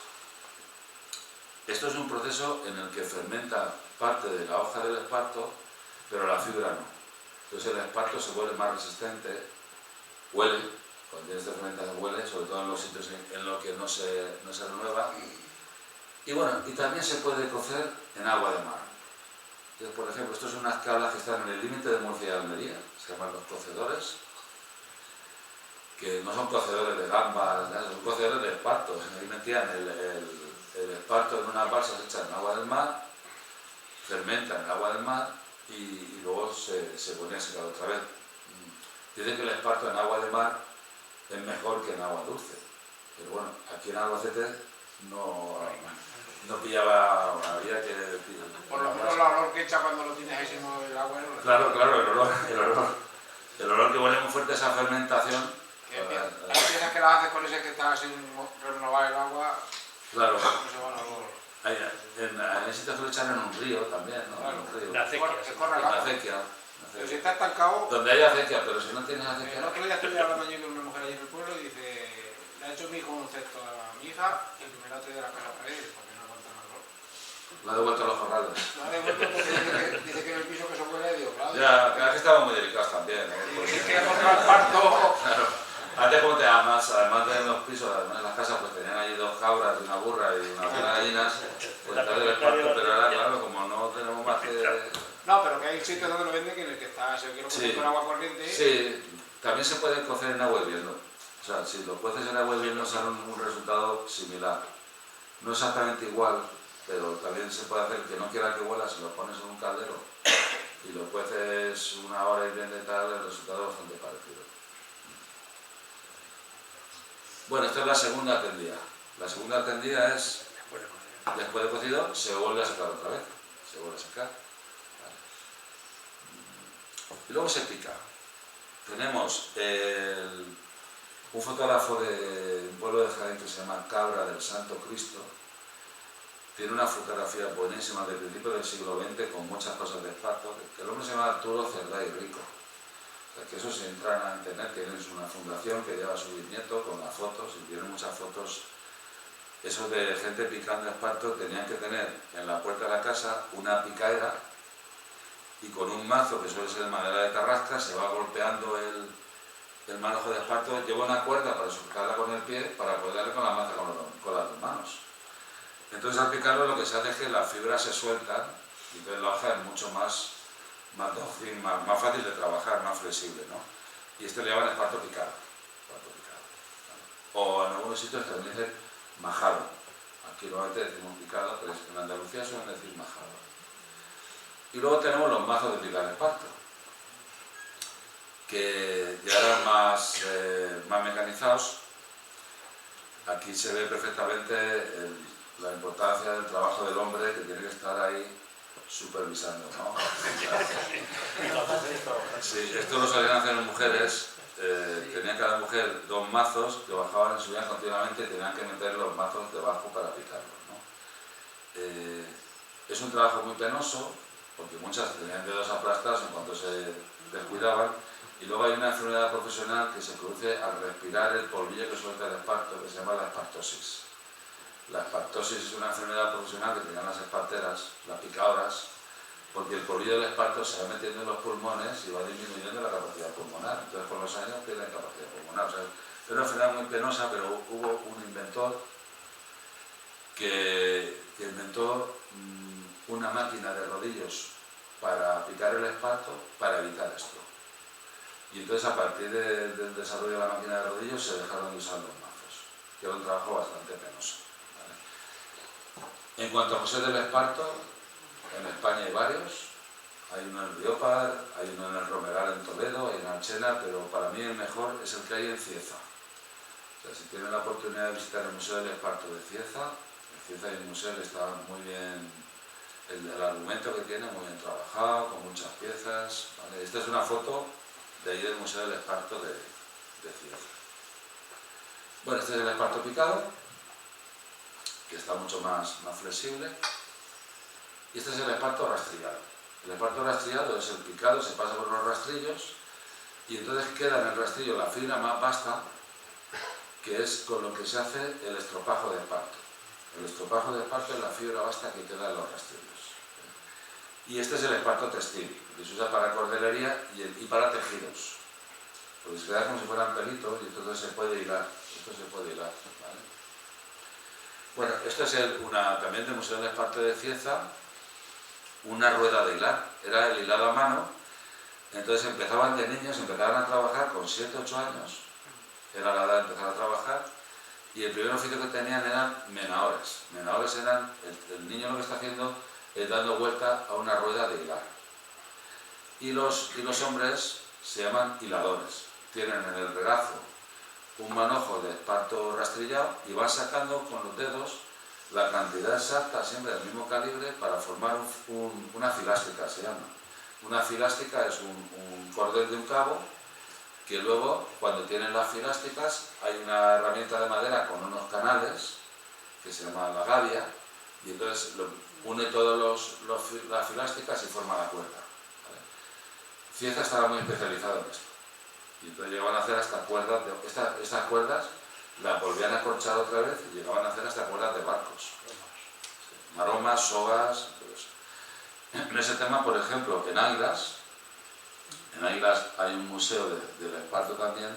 Esto es un proceso en el que fermenta parte de la hoja del esparto, pero la fibra no. Entonces el esparto se vuelve más resistente, huele, cuando tiene esta fermentación huele, sobre todo en los sitios en los que no se renueva. Y bueno, y también se puede cocer en agua de mar. Entonces, por ejemplo, estos son unas cablas que están en el límite de Murcia y Almería, se llaman los cocedores, que no son cocedores de gambas, ¿no? Son cocedores de espartos. Ahí metían el esparto en unas balsas hechas en agua del mar, fermentan en agua del mar y luego se ponía a secar otra vez. Dicen que el esparto en agua de mar es mejor que en agua dulce, pero bueno, aquí en Albacete no pillaba, había que... Por lo menos el olor que echa cuando lo tienes ahí sin mover el agua. ¿No? Claro, el olor que huele muy fuerte esa fermentación. Piensas que la haces con ese que está sin renovar el agua. Claro. No se va el olor. En ese te suele echar en un río también, ¿no? Claro. En un río. La acequia. Pero si está estancado... Donde hay acequia, pero si no tienes acequia... El otro día estuve hablando yo con una mujer allí en el pueblo y dice, le ha hecho mi hijo un cesto a mi hija y me la ha traído de la casa para él porque no aguanta el olor. Lo ha devuelto a los corrales. Lo ha devuelto porque dice que en el piso que se huele, digo, claro. Ya, es que estamos muy delicados también, ¿no? Porque es que contra el parto... Claro. Antes, como además de los pisos, además de las casas, pues tenían allí 2 cabras, una burra y unas gallinas, pues tal el esparto, pero ahora, claro, como no tenemos más que... No, pero que hay sitios donde lo venden que en el que está, se quiere cocer con agua corriente. Sí, también se puede cocer en agua hirviendo. O sea, si lo cueces en agua hirviendo sale un resultado similar. No exactamente igual, pero también se puede hacer que no quiera que huela, si lo pones en un caldero y lo cueces una hora hirviendo y tal, el resultado es bastante parecido. Bueno, esta es la segunda tendida. La segunda tendida es, después de cocido, se vuelve a secar otra vez. Se vuelve a secar. Y luego se pica. Tenemos un fotógrafo de un pueblo de Jaén que se llama Cabra del Santo Cristo. Tiene una fotografía buenísima del principio del siglo XX con muchas cosas de esparto. Que el hombre se llama Arturo Cerday Rico. O sea, que eso, si entran a internet, tienen una fundación que lleva a su bisnieto con las fotos y tiene muchas fotos. Eso de gente picando esparto, tenían que tener en la puerta de la casa una picaera y con un mazo que suele ser de madera de carrasca se va golpeando el manojo de esparto. Lleva una cuerda para sujetarla con el pie para poder darle con la maza con las 2 manos. Entonces, al picarlo, lo que se hace es que las fibras se sueltan y entonces la hoja es mucho más fácil de trabajar, más flexible, ¿no? Y esto le llaman esparto picado. O en algunos sitios también dicen majado. Aquí normalmente decimos picado, pero en Andalucía suelen decir majado. Y luego tenemos los mazos de picar esparto, que ya eran más mecanizados. Aquí se ve perfectamente la importancia del trabajo del hombre, que tiene que estar ahí supervisando, ¿no? Sí, esto lo solían hacer las mujeres. Tenían cada mujer 2 mazos que bajaban y subían continuamente y tenían que meter los mazos debajo para picarlos, ¿no? Es un trabajo muy penoso, porque muchas tenían dedos aplastados en cuanto se descuidaban, y luego hay una enfermedad profesional que se produce al respirar el polvillo que suelta el esparto, que se llama la espartosis. La espartosis es una enfermedad profesional que tenían las esparteras, las picadoras, porque el polvillo del esparto se va metiendo en los pulmones y va disminuyendo la capacidad pulmonar. Entonces, con los años pierden capacidad pulmonar. O sea, es una enfermedad muy penosa, pero hubo un inventor que inventó una máquina de rodillos para picar el esparto para evitar esto. Y entonces, a partir del desarrollo de la máquina de rodillos, se dejaron de usar los mazos, que era un trabajo bastante penoso. ¿Vale? En cuanto a coser del esparto, en España hay varios, Hay uno en Riópar, hay uno en el Romeral en Toledo, hay en Alchena, pero para mí el mejor es el que hay en Cieza. O sea, si tienen la oportunidad de visitar el Museo del Esparto de Cieza, en Cieza hay un museo que está muy bien, el argumento que tiene muy bien trabajado, con muchas piezas, ¿vale? Esta es una foto de ahí del Museo del Esparto de Cieza. Bueno, este es el esparto picado, que está mucho más flexible, y este es el esparto rastrillado. El esparto rastrillado es el picado, se pasa por los rastrillos, y entonces queda en el rastrillo la fibra más basta, que es con lo que se hace el estropajo de esparto. El estropajo de esparto es la fibra basta que queda en los rastrillos. Y este es el esparto textil, que se usa para cordelería y para tejidos. Porque se queda como si fueran pelitos y entonces se puede hilar. Esto se puede hilar, ¿vale? Bueno, esto es también del Museo del Esparto de Cieza, una rueda de hilar. Era el hilado a mano, entonces empezaban de niños, empezaban a trabajar con 7 o 8 años, era la edad de empezar a trabajar, y el primer oficio que tenían eran menadores. Menadores eran, el niño lo que está haciendo es dando vuelta a una rueda de hilar. Y los hombres se llaman hiladores. Tienen en el regazo un manojo de esparto rastrillado y van sacando con los dedos la cantidad exacta, siempre del mismo calibre, para formar una filástica, se llama. Una filástica es un cordel de un cabo que luego, cuando tienen las filásticas, hay una herramienta de madera con unos canales que se llama la gavia, y entonces une todas las filásticas y forma la cuerda, ¿vale? Cieza estaba muy especializado en esto. Y entonces llegaban a hacer hasta cuerdas, estas cuerdas las volvían a corchar otra vez y llegaban a hacer hasta cuerdas de barcos. Maromas, sogas, todo eso. En ese tema, por ejemplo, en Águilas hay un museo del esparto también,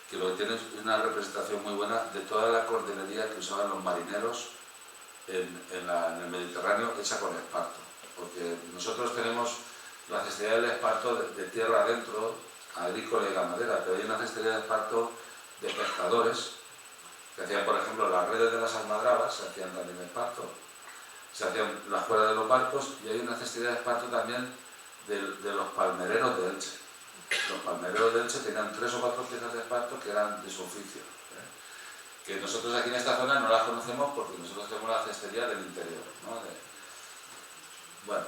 que lo que tiene es una representación muy buena de toda la cordelería que usaban los marineros en el Mediterráneo hecha con esparto. Porque nosotros tenemos la cestería del esparto de tierra adentro, agrícola y ganadera, pero hay una cestería de esparto de pescadores que hacían, por ejemplo, las redes de las almadrabas, se hacían también de esparto, se hacían las cuerdas de los barcos, y hay una cestería de esparto también de los palmereros de Elche. Los palmereros de Elche tenían 3 o 4 piezas de esparto que eran de su oficio, que nosotros aquí en esta zona no las conocemos porque nosotros tenemos la cestería del interior, ¿no? Bueno,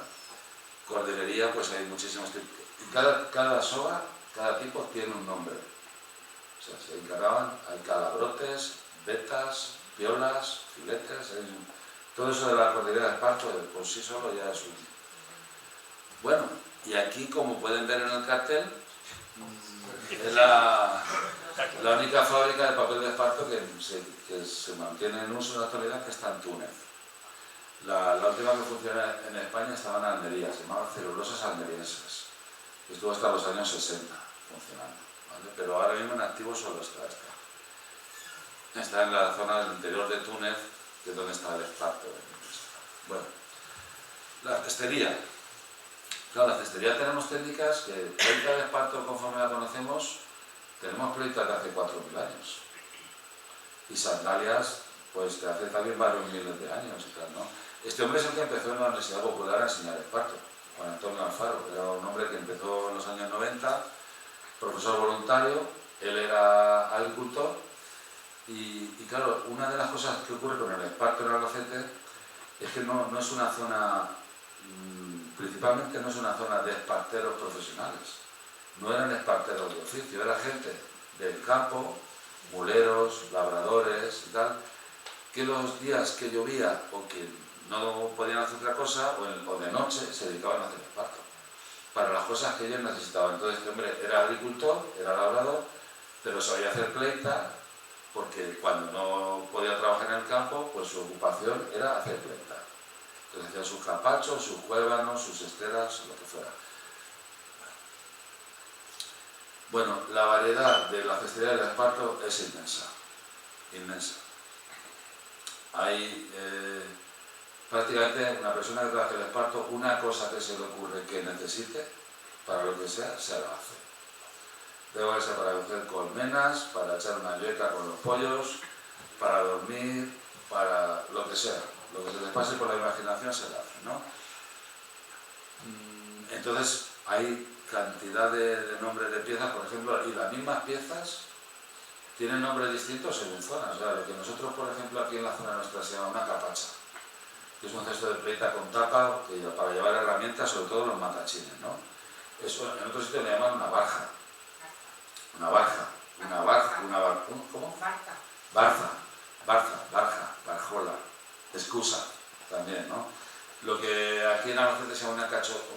cordelería, pues hay muchísimos tipos, y cada soga, cada tipo tiene un nombre. O sea, se encargaban, hay calabrotes, vetas, piolas, filetes, todo eso de la cordillería de esparto por sí solo ya es un... Bueno, y aquí, como pueden ver en el cartel, es la única fábrica de papel de esparto que se mantiene en uso en la actualidad, que está en Túnez. La última que funciona en España estaba en Almería, se llamaba Celulosas Almerienses. Estuvo hasta los años 60 funcionando, ¿vale? Pero ahora mismo en activo solo está esta. Está en la zona del interior de Túnez, que es donde está el esparto. Bueno, la cestería. Claro, la cestería tenemos técnicas que, pleita de esparto conforme la conocemos, tenemos pleitas de hace 4.000 años. Y sandalias, pues de hace también varios miles de años y tal, ¿no? Este hombre es el que empezó en la Universidad Popular a enseñar esparto. Juan Antonio Alfaro, era un hombre que empezó en los años 90, profesor voluntario, él era agricultor, y claro, una de las cosas que ocurre con el esparto en Albacete es que no es una zona, principalmente no es una zona de esparteros profesionales, no eran esparteros de oficio, era gente del campo, muleros, labradores y tal, que los días que llovía o que no podían hacer otra cosa, o de noche, se dedicaban a hacer esparto para las cosas que ellos necesitaban. Entonces este hombre era agricultor, era labrador, pero sabía hacer pleita, porque cuando no podía trabajar en el campo, pues su ocupación era hacer pleita. Entonces hacían sus capachos, sus cuévanos, sus esteras, lo que fuera. Bueno, la variedad de la cestería del esparto es inmensa, inmensa. Hay prácticamente una persona que trabaja el esparto, una cosa que se le ocurre que necesite, para lo que sea, se la hace. Debe ser para hacer colmenas, para echar una yueca con los pollos, para dormir, para lo que sea. Lo que se les pase por la imaginación se la hace, ¿no? Entonces hay cantidad de nombres de piezas, por ejemplo, y las mismas piezas tienen nombres distintos según zonas. O sea, lo que nosotros, por ejemplo, aquí en la zona nuestra se llama una capacha, que es un cesto de pleita con tapa para llevar herramientas, sobre todo los matachines, ¿no? Eso en otro sitio le llaman una barja. Una barja, ¿cómo? Barja, barjola, excusa también, ¿no? Lo que aquí en Albacete se llama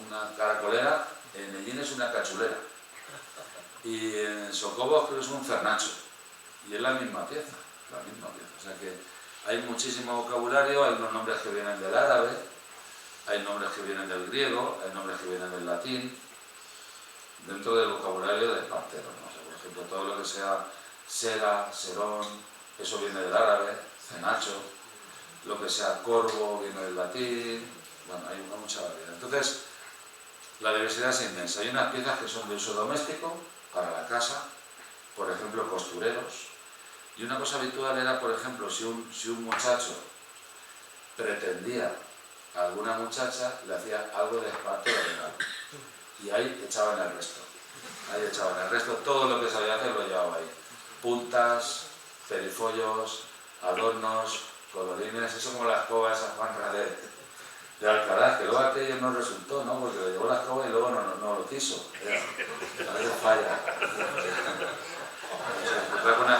una caracolera, en Ellín es una cachulera. Y en Socobos creo que es un fernacho. Y es la misma pieza. O sea que hay muchísimo vocabulario, hay unos nombres que vienen del árabe, hay nombres que vienen del griego, hay nombres que vienen del latín, dentro del vocabulario de espartero, ¿no? O sea, por ejemplo, todo lo que sea sera, serón, eso viene del árabe, cenacho, lo que sea corvo viene del latín, bueno, hay mucha variedad. Entonces, la diversidad es inmensa. Hay unas piezas que son de uso doméstico, para la casa, por ejemplo, costureros, y una cosa habitual era, por ejemplo, si un muchacho pretendía a alguna muchacha, le hacía algo de esparto de regalo. Y ahí echaban el resto. Todo lo que sabía hacer lo llevaba ahí. Puntas, perifollos, adornos, colorines, eso como la escoba esa Juanra de Alcaraz, que luego aquello no resultó, ¿no? Porque le llevó la escoba y luego no lo quiso. A veces falla. O sea, trajo una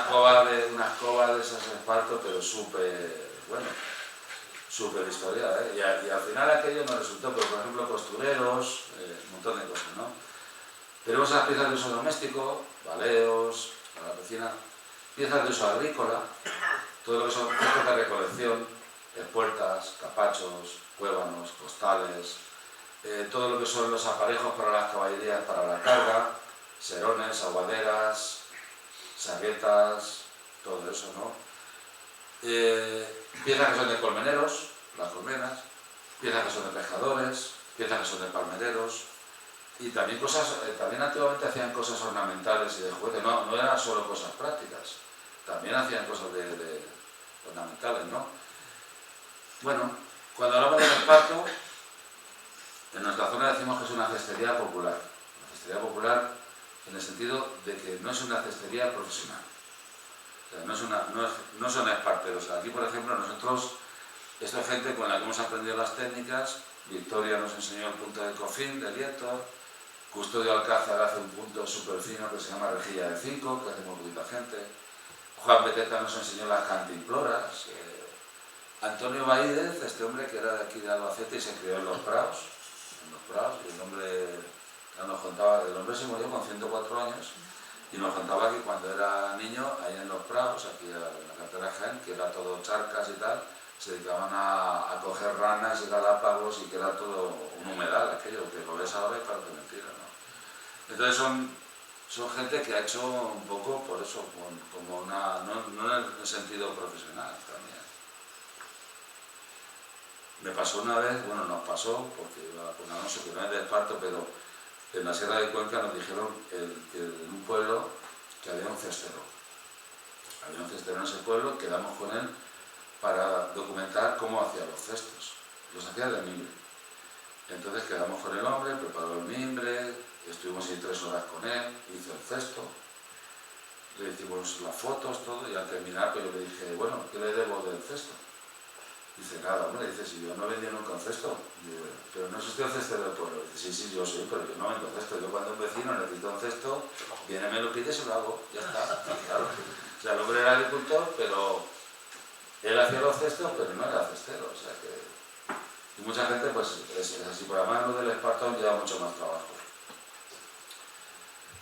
escoba de esas de esparto, pero súper, bueno, súper historiada, ¿eh? Y al final aquello no resultó, pero por ejemplo costureros, un montón de cosas, ¿no? Tenemos las piezas de uso doméstico, baleos, para la cocina, piezas de uso agrícola, todo lo que son piezas de recolección, puertas, capachos, cuévanos, costales, todo lo que son los aparejos para las caballerías para la carga, serones, aguaderas, sarguetas, todo eso, ¿no? Piezas que son de colmeneros, las colmenas, piezas que son de pescadores, piezas que son de palmereros, y también también antiguamente hacían cosas ornamentales y de juguete, no eran solo cosas prácticas, también hacían cosas de ornamentales, ¿no? Bueno, cuando hablamos del esparto, en nuestra zona decimos que es una cestería popular. Una cestería popular en el sentido de que no es una cestería profesional. O sea, no son esparteros. Aquí, por ejemplo, nosotros, esta gente con la que hemos aprendido las técnicas, Victoria nos enseñó el punto de cofín, de lieto, Custodio Alcázar hace un punto súper fino que se llama rejilla de 5, que hace muy poquita gente, Juan Beteta nos enseñó las cantimploras, Antonio Baídez, este hombre que era de aquí de Albacete y se crió en Los Praos, y el hombre se murió con 104 años, y nos contaba que cuando era niño, ahí en Los Praos, aquí en la carretera Jaén, que era todo charcas y tal, se dedicaban a coger ranas y galápagos y que era todo un humedal, aquello que lo ves ahora y parece mentira, ¿no? Entonces son gente que ha hecho un poco, por eso, como no en el sentido profesional también. Me pasó una vez, bueno, nos pasó, porque iba con Alonso, que no es de esparto, pero en la Sierra de Cuenca nos dijeron que en un pueblo que había un cestero. Había un cestero en ese pueblo, quedamos con él para documentar cómo hacía los cestos. Los hacía de mimbre. Entonces quedamos con el hombre, preparó el mimbre, estuvimos ahí 3 horas con él, hizo el cesto, le hicimos las fotos, todo, y al terminar pues yo le dije, bueno, ¿qué le debo del cesto? Dice, nada, hombre, dice, si yo no vendí nunca un cesto. Digo, pero no es usted el cestero del pueblo. Dice, sí, yo soy, pero yo no vendo cesto. Yo cuando un vecino necesita un cesto, viene, me lo pide, se lo hago, ya está. Claro. O sea, el hombre era agricultor, pero él hacía los cestos, pero no era cestero. O sea que... Y mucha gente, pues, es así. Por además, lo del esparto lleva mucho más trabajo.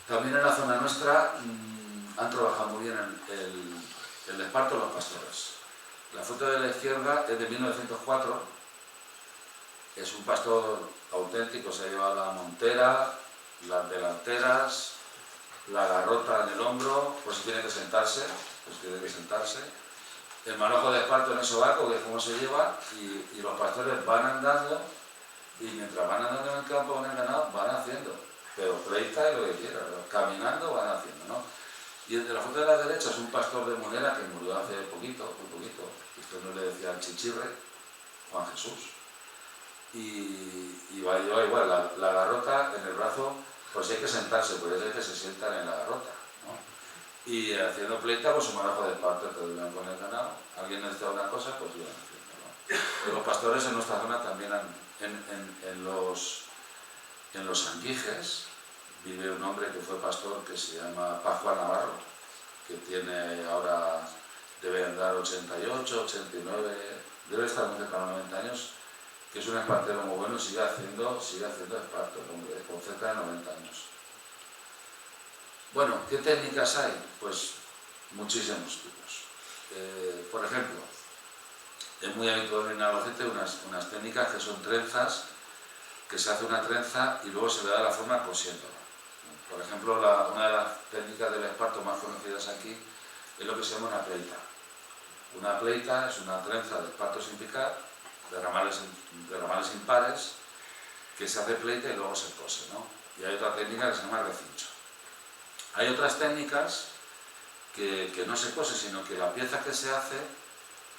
También en la zona nuestra han trabajado muy bien el esparto los pastores. La foto de la izquierda es de 1904, es un pastor auténtico, se lleva la montera, las delanteras, la garrota en el hombro, pues tiene que sentarse, el manojo de esparto en el sobaco, que es como se lleva, y los pastores van andando, y mientras van andando en el campo con el ganado, van haciendo, pero pleita y lo que quieran, caminando van haciendo, ¿no? Y el de la foto de la derecha es un pastor de Monera que murió hace poquito, muy poquito. Esto no le decía al chichirre, Juan Jesús. y va igual, la garrota en el brazo, pues hay que sentarse, por eso hay que se sientan en la garrota, ¿no? Y haciendo pleita, pues un manojo de esparto te duran con el ganado, alguien necesita una cosa, pues iban haciendo, ¿no? Los pastores en nuestra zona también en los Sanguijes vive un hombre que fue pastor que se llama Pascual Navarro, que tiene ahora, debe andar 88, 89, debe estar muy cerca de 90 años, que es un espartero muy bueno y sigue haciendo esparto, el hombre, con cerca de 90 años. Bueno, ¿qué técnicas hay? Pues muchísimos tipos. Por ejemplo, es muy habitual en Albacete unas técnicas que son trenzas, que se hace una trenza y luego se le da la forma cosiéndola. Por ejemplo, una de las técnicas del esparto más conocidas aquí es lo que se llama una pleita. Una pleita es una trenza de esparto sin picar, de ramales impares, que se hace pleita y luego se cose, ¿no? Y hay otra técnica que se llama recincho. Hay otras técnicas que no se cose, sino que la pieza que se hace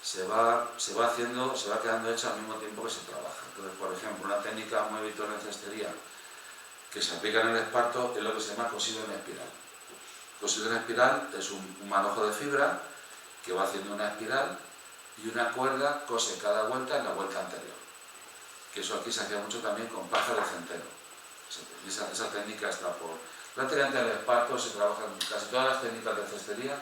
se va quedando hecha al mismo tiempo que se trabaja. Entonces, por ejemplo, una técnica muy habitual en cestería que se aplica en el esparto es lo que se llama cosido en espiral. Cosido en espiral es un manojo de fibra que va haciendo una espiral y una cuerda cose cada vuelta en la vuelta anterior. Que eso aquí se hacía mucho también con paja de centeno. Esa técnica está por... Prácticamente en el esparto se trabajan casi todas las técnicas de cestería,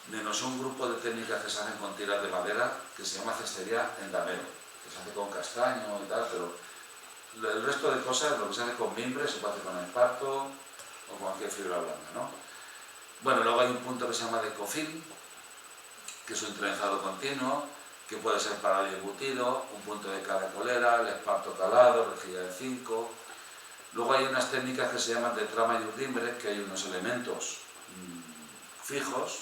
menos un grupo de técnicas que se hacen con tiras de madera que se llama cestería en damero, que se hace con castaño y tal, pero el resto de cosas, lo que se hace con mimbre, se puede hacer con esparto o con cualquier fibra blanda, ¿no? Bueno, luego hay un punto que se llama de cofil, que es un trenzado continuo, que puede ser para el embutido, un punto de caracolera, el esparto calado, rejilla de 5. Luego hay unas técnicas que se llaman de trama y urdimbre, que hay unos elementos fijos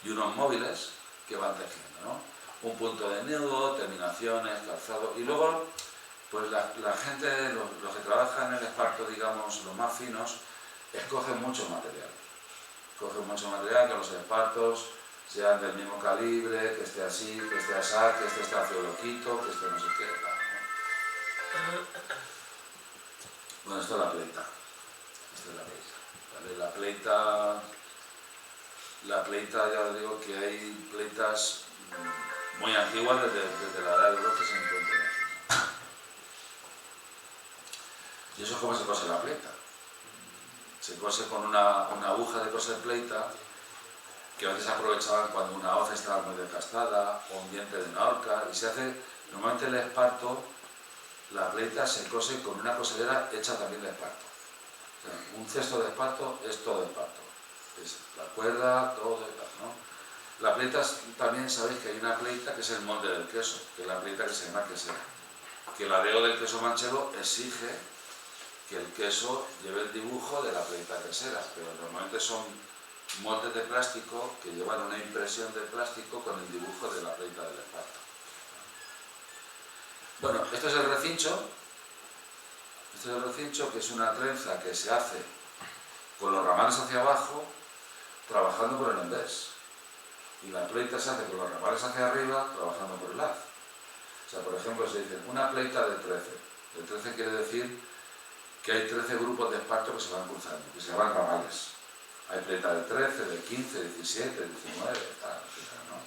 y unos móviles que van tejiendo, ¿no? Un punto de nudo, terminaciones, calzado, y luego pues la gente, los que trabajan en el esparto, digamos, los más finos, escogen mucho material. Cogen mucho material, que los espartos sean del mismo calibre, que esté así, que esté asá, que este está loquito, que este no sé qué, tal, ¿no? Bueno, esto es la pleita. Esta es la pleita. ¿Vale? La pleita, ya os digo que hay pleitas muy antiguas, desde la edad del bronce se encuentran aquí. ¿Y eso es cómo se cose la pleita? Se cose con una aguja de coser pleita, que a veces aprovechaban cuando una hoz estaba muy desgastada, o un diente de una horca, y se hace, normalmente el esparto, la pleita se cose con una cosedera hecha también de esparto. O sea, un cesto de esparto es todo esparto. Es la cuerda, todo y tal, ¿no? La pleita, también sabéis que hay una pleita que es el molde del queso, que es la pleita que se llama quesera. Que el areo del queso manchego exige que el queso lleve el dibujo de la pleita quesera, pero normalmente son moldes de plástico que llevan una impresión de plástico con el dibujo de la pleita del esparto. Bueno, este es el recincho. Este es el recincho, que es una trenza que se hace con los ramales hacia abajo, trabajando por el embés. Y la pleita se hace con los ramales hacia arriba, trabajando por el haz. O sea, por ejemplo, se dice una pleita de 13. De 13 quiere decir que hay 13 grupos de esparto que se van cruzando, que se llaman ramales. Hay pleita de 13, de 15, 17, 19, tal, ¿no?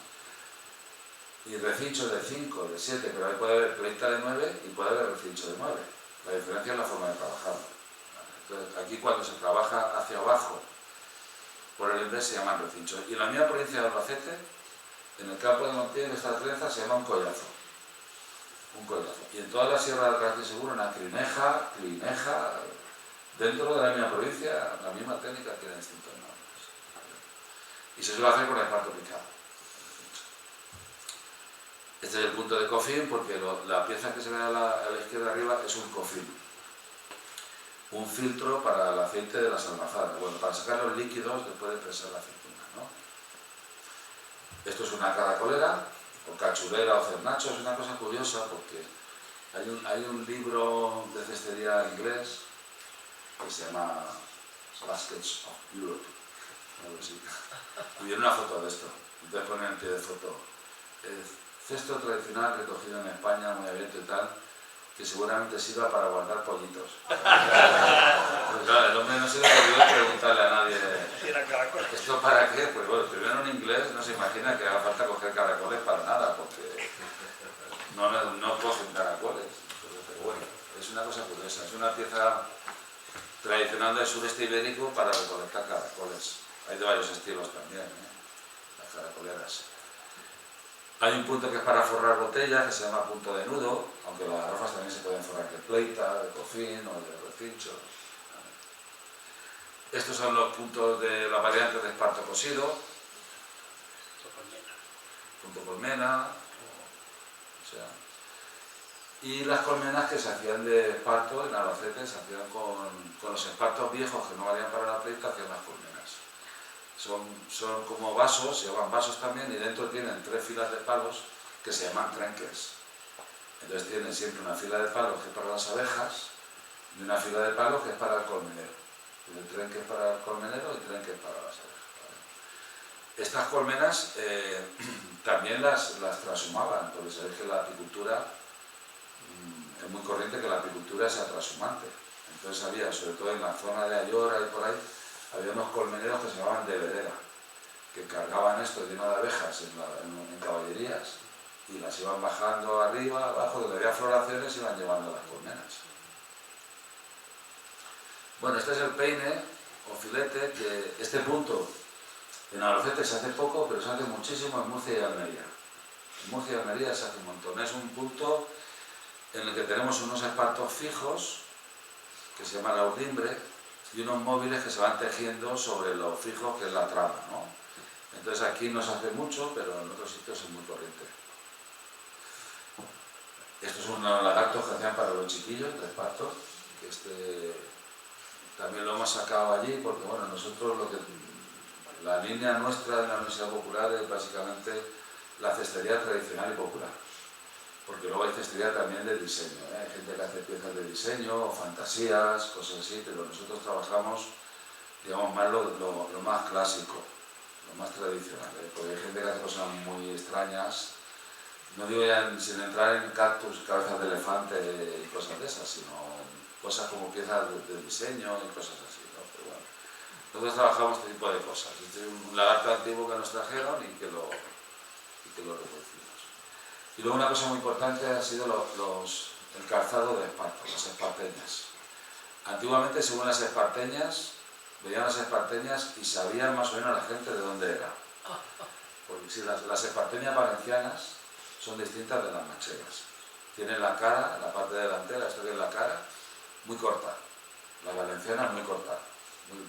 Y recincho de 5, de 7, pero ahí puede haber pleita de 9 y puede haber recincho de 9. La diferencia es la forma de trabajar. Entonces, aquí cuando se trabaja hacia abajo por el embés se llaman recinchos. Y en la misma provincia de Albacete, en el campo de Montiel, esta trenza se llama un collazo. Un collazo. Y en toda la sierra de Alcalá de Seguro, una clineja, dentro de la misma provincia, la misma técnica tiene distintos nombres. Y se suele hacer con el esparto picado. Este es el punto de cofín, porque la pieza que se ve a la izquierda arriba es un cofín. Un filtro para el aceite de las almazaras, bueno, para sacar los líquidos después de prensar la aceituna, ¿no? Esto es una caracolera, o cachurera o cernacho. Es una cosa curiosa porque hay un libro de cestería inglés que se llama Baskets of Europe, algo así. Y viene una foto de esto, entonces ponen en pie de foto cesto tradicional recogido en España, muy abierto y tal, que seguramente sirva para guardar pollitos. Pues claro, el hombre no se le ocurrió preguntarle a nadie ¿esto para qué? Pues bueno, primero en inglés no se imagina que haga falta coger caracoles para nada, porque no cogen caracoles. Pero bueno, es una cosa curiosa, es una pieza tradicional del sureste ibérico para recolectar caracoles. Hay de varios estilos también, las caracoleras. Hay un punto que es para forrar botellas, que se llama punto de nudo, aunque las garrafas también se pueden forrar de pleita, de cofín o de recincho. Estos son los puntos de las variantes de esparto cosido. Punto colmena. Y las colmenas que se hacían de esparto en Albacete, se hacían con los espartos viejos que no valían para la pleita, hacían las colmenas. Son como vasos, se llaman vasos también, y dentro tienen 3 filas de palos que se llaman trenques. Entonces tienen siempre una fila de palos que es para las abejas y una fila de palos que es para el colmenero. El trenque es para el colmenero y el trenque es para las abejas. ¿Vale? Estas colmenas también las transhumaban, porque sabéis que la apicultura es muy corriente, que la apicultura sea transhumante. Entonces había, sobre todo en la zona de Ayora y por ahí, había unos colmeneros que se llamaban de vereda, que cargaban esto lleno de abejas en caballerías y las iban bajando arriba, abajo, donde había floraciones, iban llevando las colmenas. Bueno, este es el peine o filete, que este punto en Albacete se hace poco, pero se hace muchísimo en Murcia y Almería. En Murcia y Almería se hace un montón. Es un punto en el que tenemos unos espartos fijos, que se llama la urdimbre, y unos móviles que se van tejiendo sobre los fijos, que es la trama, ¿no? Entonces aquí no se hace mucho, pero en otros sitios es muy corriente. Estos son unos lagartos que hacían para los chiquillos de esparto, que también lo hemos sacado allí, porque bueno, nosotros la línea nuestra de la Universidad Popular es básicamente la cestería tradicional y popular. Porque luego hay cestería también de diseño, ¿eh? Hay gente que hace piezas de diseño o fantasías, cosas así, pero nosotros trabajamos, digamos, más lo más clásico, lo más tradicional, ¿eh? Porque hay gente que hace cosas muy extrañas, no digo ya sin entrar en cactus, cabezas de elefante y cosas de esas, sino cosas como piezas de diseño y cosas así, ¿no? Pero bueno, nosotros trabajamos este tipo de cosas. Este es un lagarto antiguo que nos trajeron y que lo reproducimos. Y luego una cosa muy importante ha sido el calzado de esparto, las esparteñas. Antiguamente, según las esparteñas, veían las esparteñas y sabían más o menos la gente de dónde era. Porque si las esparteñas valencianas son distintas de las manchegas. Tienen la cara, la parte delantera, esto que es la cara, muy corta. La valenciana es muy corta,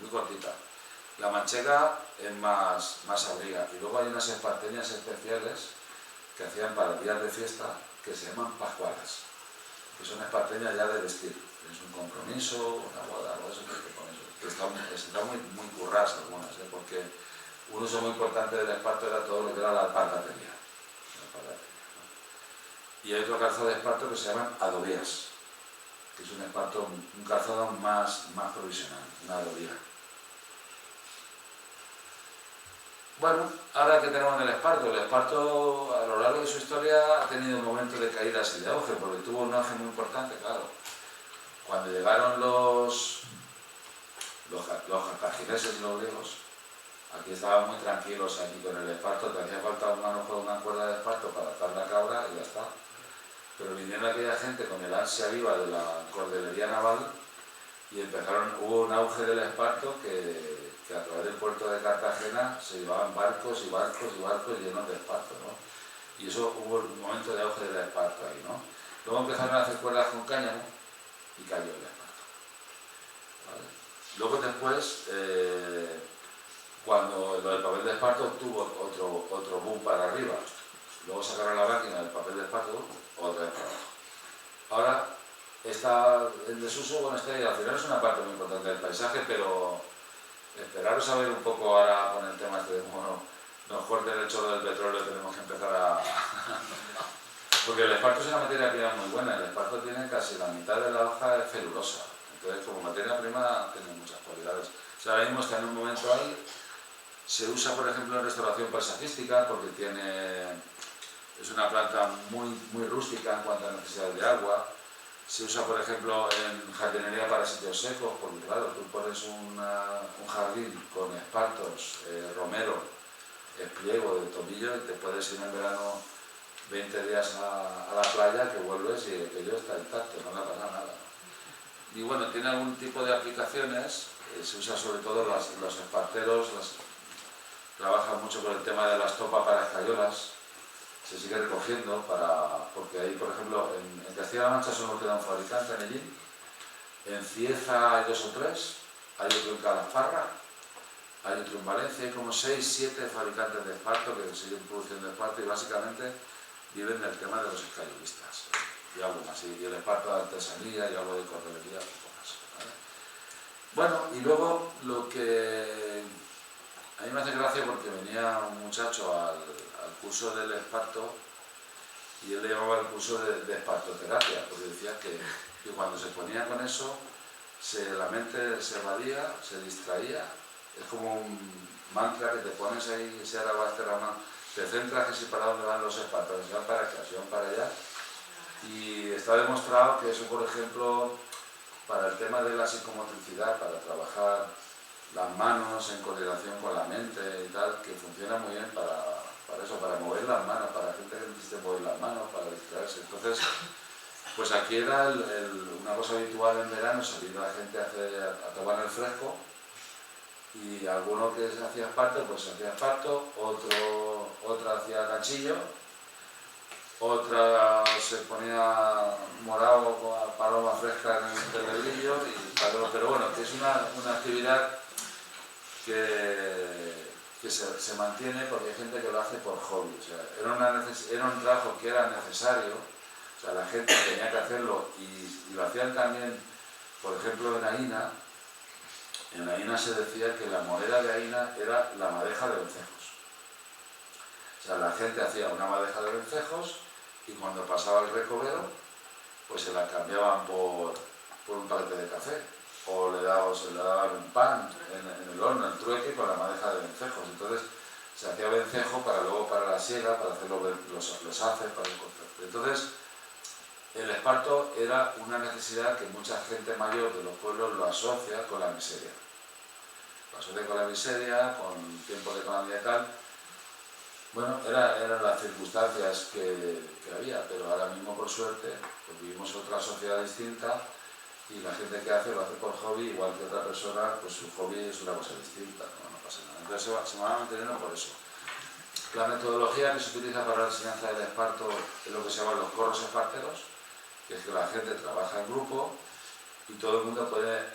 muy cortita. La manchega es más abriga. Y luego hay unas esparteñas especiales que hacían para días de fiesta, que se llaman pascualas, que son esparteñas ya de vestir. Tienes un compromiso, una boda, algo de eso, que están muy curradas algunas, ¿eh? Porque un uso muy importante del esparto era todo lo que era la alpargatería, ¿no? Y hay otro calzado de esparto que se llaman adobías, que es un calzado más provisional, una adobía. Bueno, ahora que tenemos el esparto a lo largo de su historia ha tenido un momento de caídas y de auge, porque tuvo un auge muy importante, claro. Cuando llegaron los cartagineses y los griegos, aquí estaban muy tranquilos aquí con el esparto, te hacía falta un manojo de una cuerda de esparto para atar la cabra y ya está. Pero vinieron aquella gente con el ansia viva de la cordelería naval y hubo un auge del esparto que a través del puerto de Cartagena se llevaban barcos y barcos llenos de esparto, ¿no? Y eso hubo un momento de auge del esparto ahí, ¿no? Luego empezaron a hacer cuerdas con cáñamo y cayó el esparto, ¿vale? Luego después, cuando lo del papel de esparto tuvo otro boom para arriba, luego sacaron la máquina del papel de esparto, otra vez para abajo. Ahora está en desuso, bueno, al final es una parte muy importante del paisaje, pero esperaros a ver un poco ahora con el tema este de cómo nos corten el chorro del petróleo, tenemos que empezar a... Porque el esparto es una materia prima muy buena, el esparto tiene casi la mitad de la hoja es celulosa, entonces como materia prima tiene muchas cualidades. O sea, ahora mismo está en un momento ahí, se usa por ejemplo en restauración paisajística porque es una planta muy rústica en cuanto a necesidad de agua. Se usa, por ejemplo, en jardinería para sitios secos, porque claro, tú pones un jardín con espartos, romero, espliego de tomillo y te puedes ir en verano 20 días a la playa, que vuelves y aquello está intacto, no le pasa nada. Y bueno, tiene algún tipo de aplicaciones, se usa sobre todo los esparteros, trabajan mucho con el tema de la estopa para escayolas, se sigue recogiendo porque ahí, por ejemplo, en Castilla-La Mancha solo queda un fabricante, en Ellín, en Cieza hay 2 o 3, hay otro en Calasparra, hay otro en Valencia, hay como 6 o 7 fabricantes de esparto que siguen produciendo esparto y básicamente viven del tema de los escayolistas, y algo más, y el esparto de artesanía y algo de correlería, un poco más, ¿vale? Bueno, y luego lo que a mí me hace gracia, porque venía un muchacho al curso del esparto y él le llamaba el curso de espartoterapia, porque decía que cuando se ponía con eso, la mente se evadía, se distraía, es como un mantra que te pones ahí, y se hará te centras que si para dónde van los espartos, si van para acá, si van para allá, y está demostrado que eso, por ejemplo, para el tema de la psicomotricidad, para trabajar las manos en coordinación con la mente y tal, que funciona muy bien para eso, para mover las manos, para gente que necesite mover las manos, para distraerse. Entonces, pues aquí era una cosa habitual en verano, salir a la gente a tomar el fresco, y alguno que se hacía esparto, pues se hacía esparto, otra hacía ganchillo, otra se ponía morado con paloma fresca en el telebrillo, pero bueno, que es una actividad que se mantiene porque hay gente que lo hace por hobby. O sea, era un trabajo que era necesario, o sea, la gente tenía que hacerlo y lo hacían también, por ejemplo, en Aína. En Aína se decía que la moneda de Aína era la madeja de vencejos. O sea, la gente hacía una madeja de vencejos y cuando pasaba el recobero, pues se la cambiaban por un paquete de café, o se le daban un pan en el horno, en trueque, con la madeja de vencejos. Entonces se hacía vencejo luego para la siega, para hacer los haces, para el corte. Entonces el esparto era una necesidad que mucha gente mayor de los pueblos lo asocia con la miseria. Lo asocia con la miseria, con tiempos de calamidad y tal. Bueno, eran las circunstancias que había, pero ahora mismo, por suerte, pues vivimos otra sociedad distinta y la gente que lo hace por hobby, igual que otra persona, pues su hobby es una cosa distinta, no pasa nada. Entonces se va manteniendo por eso. La metodología que se utiliza para la enseñanza del esparto es lo que se llaman los corros esparteros, que es que la gente trabaja en grupo y todo el mundo puede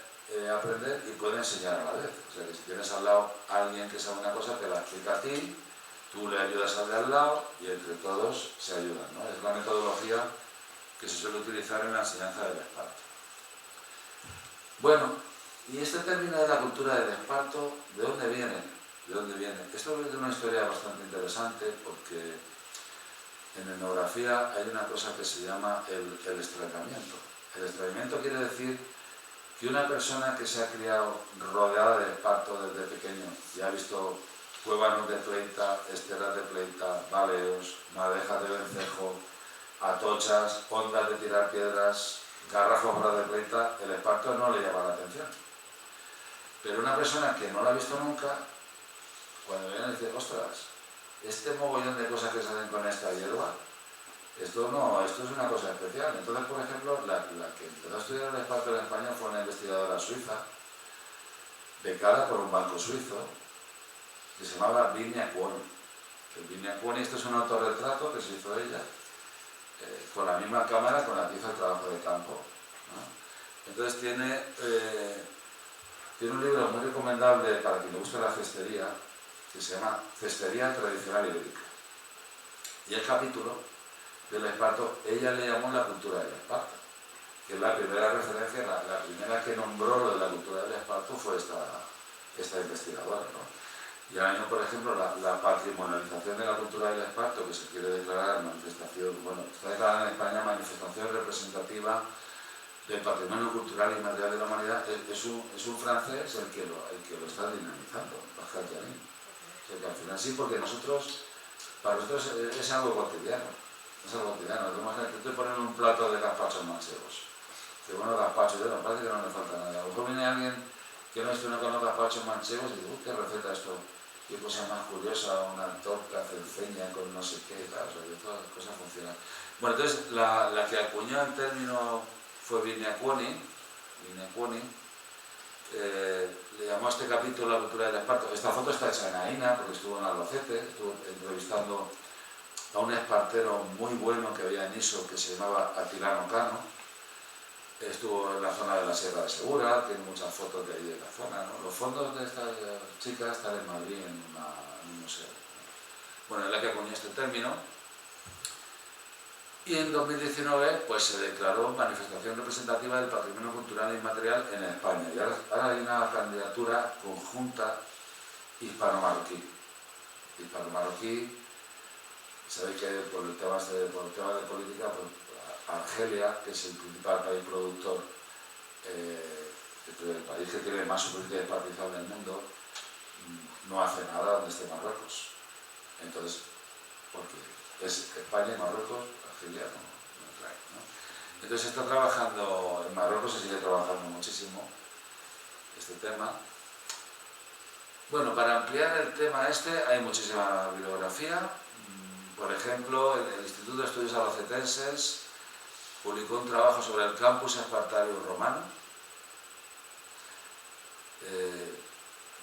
aprender y puede enseñar a la vez. O sea, que si tienes al lado a alguien que sabe una cosa, te la explica a ti, tú le ayudas al de al lado y entre todos se ayudan, ¿no? Es la metodología que se suele utilizar en la enseñanza del esparto. Bueno, y este término de la cultura del esparto, ¿de dónde viene? ¿De dónde viene? Esto es una historia bastante interesante, porque en etnografía hay una cosa que se llama el extrañamiento. El extrañamiento quiere decir que una persona que se ha criado rodeada de esparto desde pequeño y ha visto cuévanos de pleita, esteras de pleita, baleos, madejas de vencejo, atochas, ondas de tirar piedras, garrafas de pleita, el esparto no le llama la atención. Pero una persona que no lo ha visto nunca, cuando viene dice, ostras, este mogollón de cosas que se hacen con esta hierba, esto es una cosa especial. Entonces, por ejemplo, la que empezó a estudiar el esparto en España fue una investigadora suiza, becada por un banco suizo, que se llamaba Viña Cuoni. El Viña Cuoni, esto es un autorretrato que se hizo ella, con la misma cámara con la que hizo el trabajo de campo, ¿no? Entonces tiene un libro muy recomendable para quien le guste la cestería, que se llama Cestería Tradicional Ibérica. Y el capítulo del esparto, ella le llamó la cultura del esparto, que es la primera referencia, la primera que nombró lo de la cultura del esparto fue esta investigadora, ¿no? Y ahora mismo, por ejemplo, la patrimonialización de la cultura del esparto, que se quiere declarar manifestación, bueno, está declarada en España manifestación representativa del patrimonio cultural y material de la humanidad, es un francés el que lo está dinamizando, Pascal Janin. O sea, que al final sí, porque para nosotros es algo cotidiano. Es algo cotidiano. Tú te ponen un plato de gazpachos manchegos. que buenos gazpachos, me parece que no le falta nada. A lo mejor viene alguien que no esté con los gazpachos manchegos y dice, uy, qué receta esto, qué cosa más curiosa, una torta cenceña con no sé qué y tal, o sea, que todas las cosas funcionan. Bueno, entonces la que acuñó el término fue Viñacuoni, le llamó a este capítulo La cultura del esparto. Esta foto está hecha en Aina, porque estuvo en Albacete, estuvo entrevistando a un espartero muy bueno que había en Iso, que se llamaba Atilano Cano. Estuvo en la zona de la Sierra de Segura, tiene muchas fotos de ahí de la zona, ¿no? Los fondos de estas chicas están en Madrid en un museo. Bueno, es la que acuñó este término. Y en 2019 pues, se declaró manifestación representativa del patrimonio cultural e inmaterial en España. Y ahora hay una candidatura conjunta hispano-marroquí. Sabéis que por el tema de política, pues, Argelia, que es el principal país productor, el país que tiene más superficie desperdicio del mundo, no hace nada donde esté Marruecos. Entonces, porque es España y Marruecos, Argelia no trae, ¿no? Entonces está trabajando, en Marruecos se sigue trabajando muchísimo este tema. Bueno, para ampliar el tema hay muchísima bibliografía. Por ejemplo, el Instituto de Estudios Albacetenses publicó un trabajo sobre el campus espartario romano,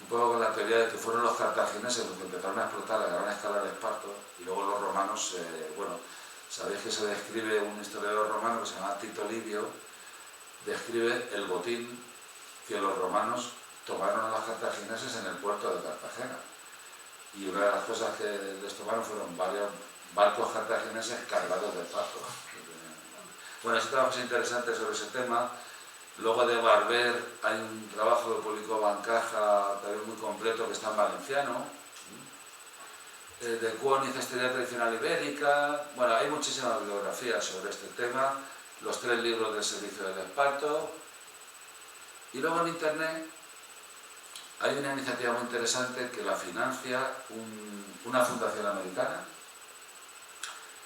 un poco con la teoría de que fueron los cartagineses los que empezaron a explotar a gran escala el esparto, y luego los romanos, bueno, sabéis que se describe un historiador romano que se llama Tito Livio, describe el botín que los romanos tomaron a los cartagineses en el puerto de Cartagena. Y una de las cosas que les tomaron fueron varios barcos cartagineses cargados de esparto. Bueno, ese trabajo es interesante sobre ese tema. Luego de Barber hay un trabajo que publicó Bancaja, también muy completo, que está en valenciano. De Cuoni, Cestería Tradicional Ibérica. Bueno, hay muchísimas bibliografías sobre este tema. Los 3 libros del Servicio del Esparto. Y luego en Internet hay una iniciativa muy interesante que la financia una fundación americana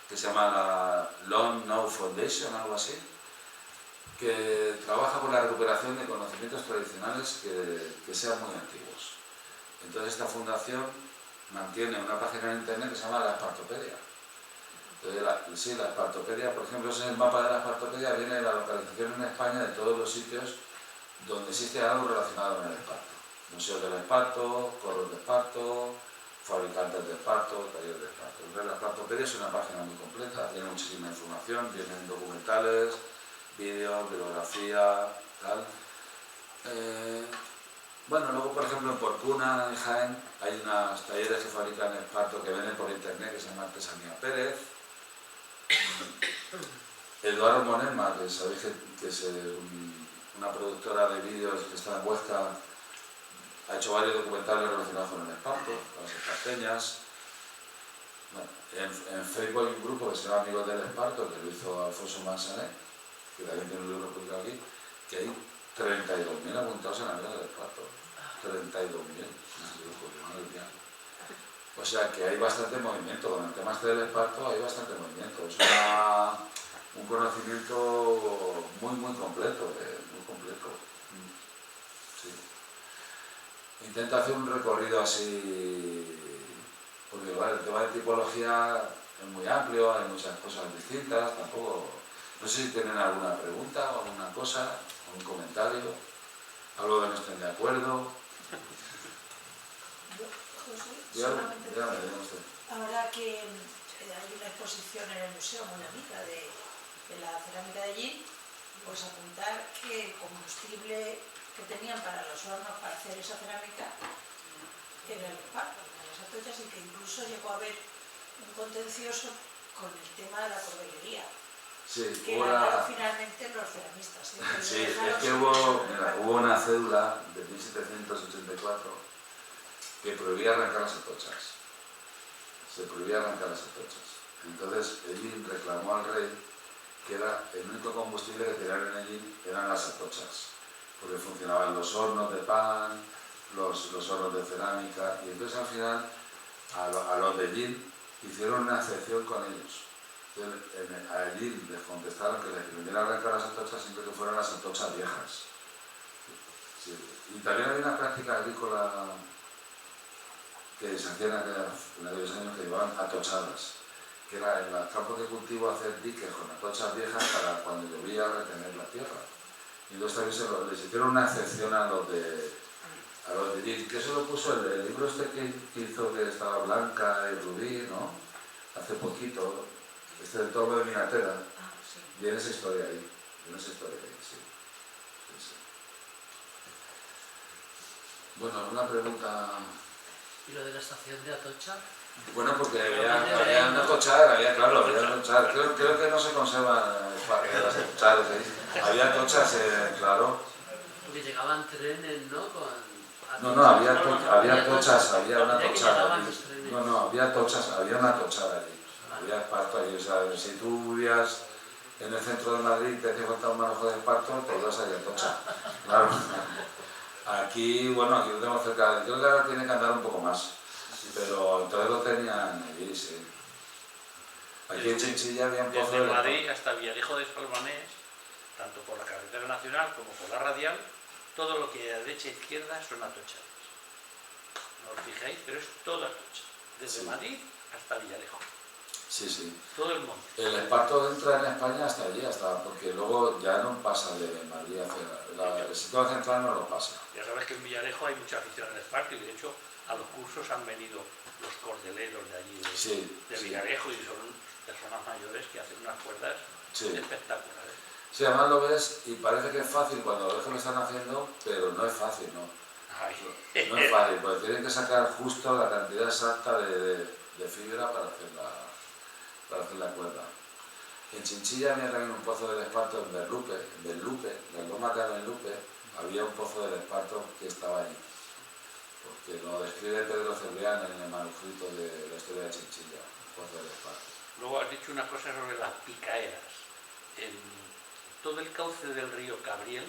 que se llama la Long Now Foundation, algo así, que trabaja por la recuperación de conocimientos tradicionales que sean muy antiguos. Entonces esta fundación mantiene una página en internet que se llama la Espartopedia. Entonces, la Espartopedia, por ejemplo, ese es el mapa de la Espartopedia, viene de la localización en España de todos los sitios donde existe algo relacionado con el esparto. Museos del esparto, coros de esparto, fabricantes de esparto, talleres de esparto. La Espartopedia es una página muy completa, tiene muchísima información, vienen documentales, vídeos, bibliografía, tal. Bueno, luego por ejemplo en Porcuna, en Jaén, hay unos talleres que fabrican esparto que venden por internet que se llama Artesanía Pérez. Eduardo Monema, que sabéis que es una productora de vídeos que está en Huesca, ha hecho varios documentales relacionados con el esparto, con las esparteñas. Bueno, en Facebook hay un grupo que se llama Amigos del Esparto, que lo hizo Alfonso Manzanet, que también tiene un libro publicado aquí, que hay 32.000 apuntados en Amigos del Esparto. 32.000. O sea que hay bastante movimiento, con el tema este del esparto hay bastante movimiento. Es un conocimiento muy completo, muy completo. Sí. Intento hacer un recorrido así, porque vale, el tema de tipología es muy amplio, hay muchas cosas distintas, tampoco... No sé si tienen alguna pregunta o alguna cosa, algún comentario, algo que no estén de acuerdo. Ahora que hay una exposición en el museo muy amiga de la cerámica de allí, pues apuntar que el combustible que tenían para los hornos para hacer esa cerámica era el esparto, en las atochas, y que incluso llegó a haber un contencioso con el tema de la corbellería. Sí, que ganaron finalmente los ceramistas. Sí, es que hubo una cédula de 1784 que prohibía arrancar las atochas. Se prohibía arrancar las atochas. Entonces Ellín reclamó al rey que era el único combustible que tiraron en Ellín eran las atochas, porque funcionaban los hornos de pan, los hornos de cerámica, y entonces al final a los de Ellín hicieron una excepción con ellos. allí les contestaron que les convenía arrancar las atochas siempre que fueran las atochas viejas. Sí. Y también había una práctica agrícola que se hacía en aquellos años que llevaban atochadas, que era en los campos de cultivo hacer diques con atochas viejas para cuando llovía retener la tierra. Y entonces también les hicieron una excepción a los de Gil, que eso lo puso el libro este que hizo, que estaba Blanca y Rubí, ¿no? Hace poquito, este del Torno de Minatera, Sí. viene esa historia ahí, sí. Bueno, una pregunta. ¿Y lo de la estación de Atocha? Bueno, porque había una atochar, claro, había atochar. Creo que no se conservan las atochares ahí. Había atochas, claro. Porque llegaban trenes, ¿no? No, había atochas, había una atochada. No, No, había atochas, había una atochada allí. Había esparto allí, o sea, si tú vivías en el centro de Madrid y te hacía falta un manojo de esparto, te ibas allí a Atocha. Claro. Aquí, bueno, aquí lo tenemos cerca, creo que ahora tiene que andar un poco más, pero entonces lo tenían allí, sí. Aquí en Chinchilla había un pozo Desde de... Madrid hasta Villarejo de Salvanés, tanto por la carretera nacional como por la radial, todo lo que hay a derecha e izquierda son atochadas. No os fijáis, pero es todo atocha. Desde Sí. Madrid hasta Villarejo. Sí. Todo el monte. El esparto entra en España hasta allí, porque luego ya no pasa de Madrid hacia... el sistema central no lo pasa. Ya sabes que en Villarejo hay mucha afición al esparto y de hecho a los cursos han venido los cordeleros de allí de Villarejo y son personas mayores que hacen unas cuerdas espectaculares. Sí, además lo ves y parece que es fácil cuando ves que lo están haciendo, pero no es fácil, ¿no? No es fácil, porque tienen que sacar justo la cantidad exacta de fibra para hacer la cuerda. En Chinchilla había también un pozo del esparto en Berlupe, la loma de Berlupe, había un pozo del esparto que estaba allí. Porque lo describe Pedro Cebrián en el manuscrito de la historia de Chinchilla, un pozo del esparto. Luego has dicho una cosa sobre las picaeras. En todo el cauce del río Cabriel,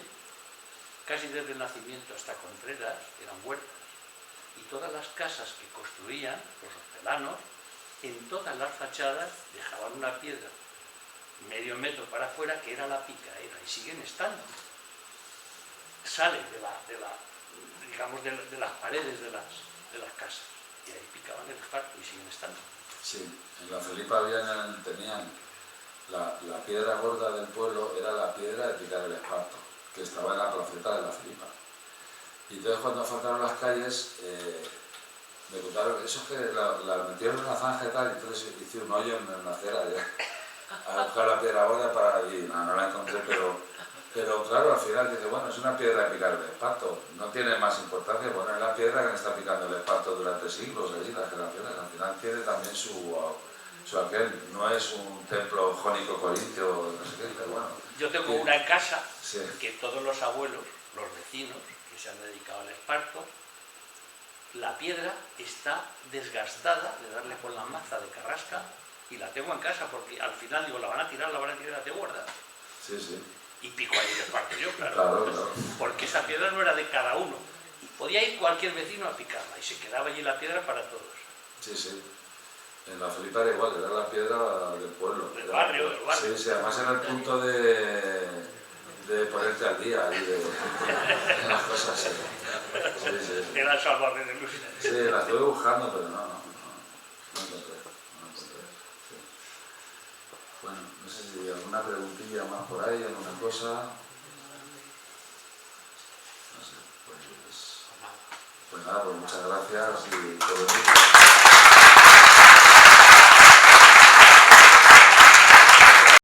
casi desde el nacimiento hasta Contreras, eran huertas. Y todas las casas que construían, los hortelanos, en todas las fachadas dejaban una piedra medio metro para afuera que era la picaera y siguen estando. Sale de las paredes de las casas y ahí picaban el esparto y siguen estando. Sí, en la Felipa tenían la piedra gorda del pueblo, era la piedra de picar el esparto, que estaba en la placeta de la Felipa. Y entonces cuando faltaron las calles, me contaron, eso es que la metieron en una zanja y tal, y entonces hice un hoyo en la acera a buscar la piedra gorda y no la encontré, pero claro, al final dice, bueno, es una piedra de picar el esparto, no tiene más importancia, bueno, es la piedra que me está picando el esparto durante siglos, allí las generaciones, al final tiene también su aquel, no es un templo jónico corintio, no sé qué, pero bueno. Yo tengo una en casa Sí. que todos los abuelos, los vecinos que se han dedicado al esparto, la piedra está desgastada de darle con la maza de carrasca y la tengo en casa porque al final digo, la van a tirar y la tengo guardada. Sí. Y pico ahí el esparto yo, claro. Claro. Porque esa piedra no era de cada uno. Y podía ir cualquier vecino a picarla y se quedaba allí la piedra para todos. Sí. En la Felipa era igual, era la piedra del pueblo. Del barrio. Sí, además era el punto de ponerte al día y de las cosas así. Sí. Era el salvarme de luz. Sí, la estuve buscando, pero no encontré. Sí. Bueno, no sé si hay alguna preguntilla más por ahí, alguna cosa. No sé, pues nada, pues muchas gracias y todo el mundo.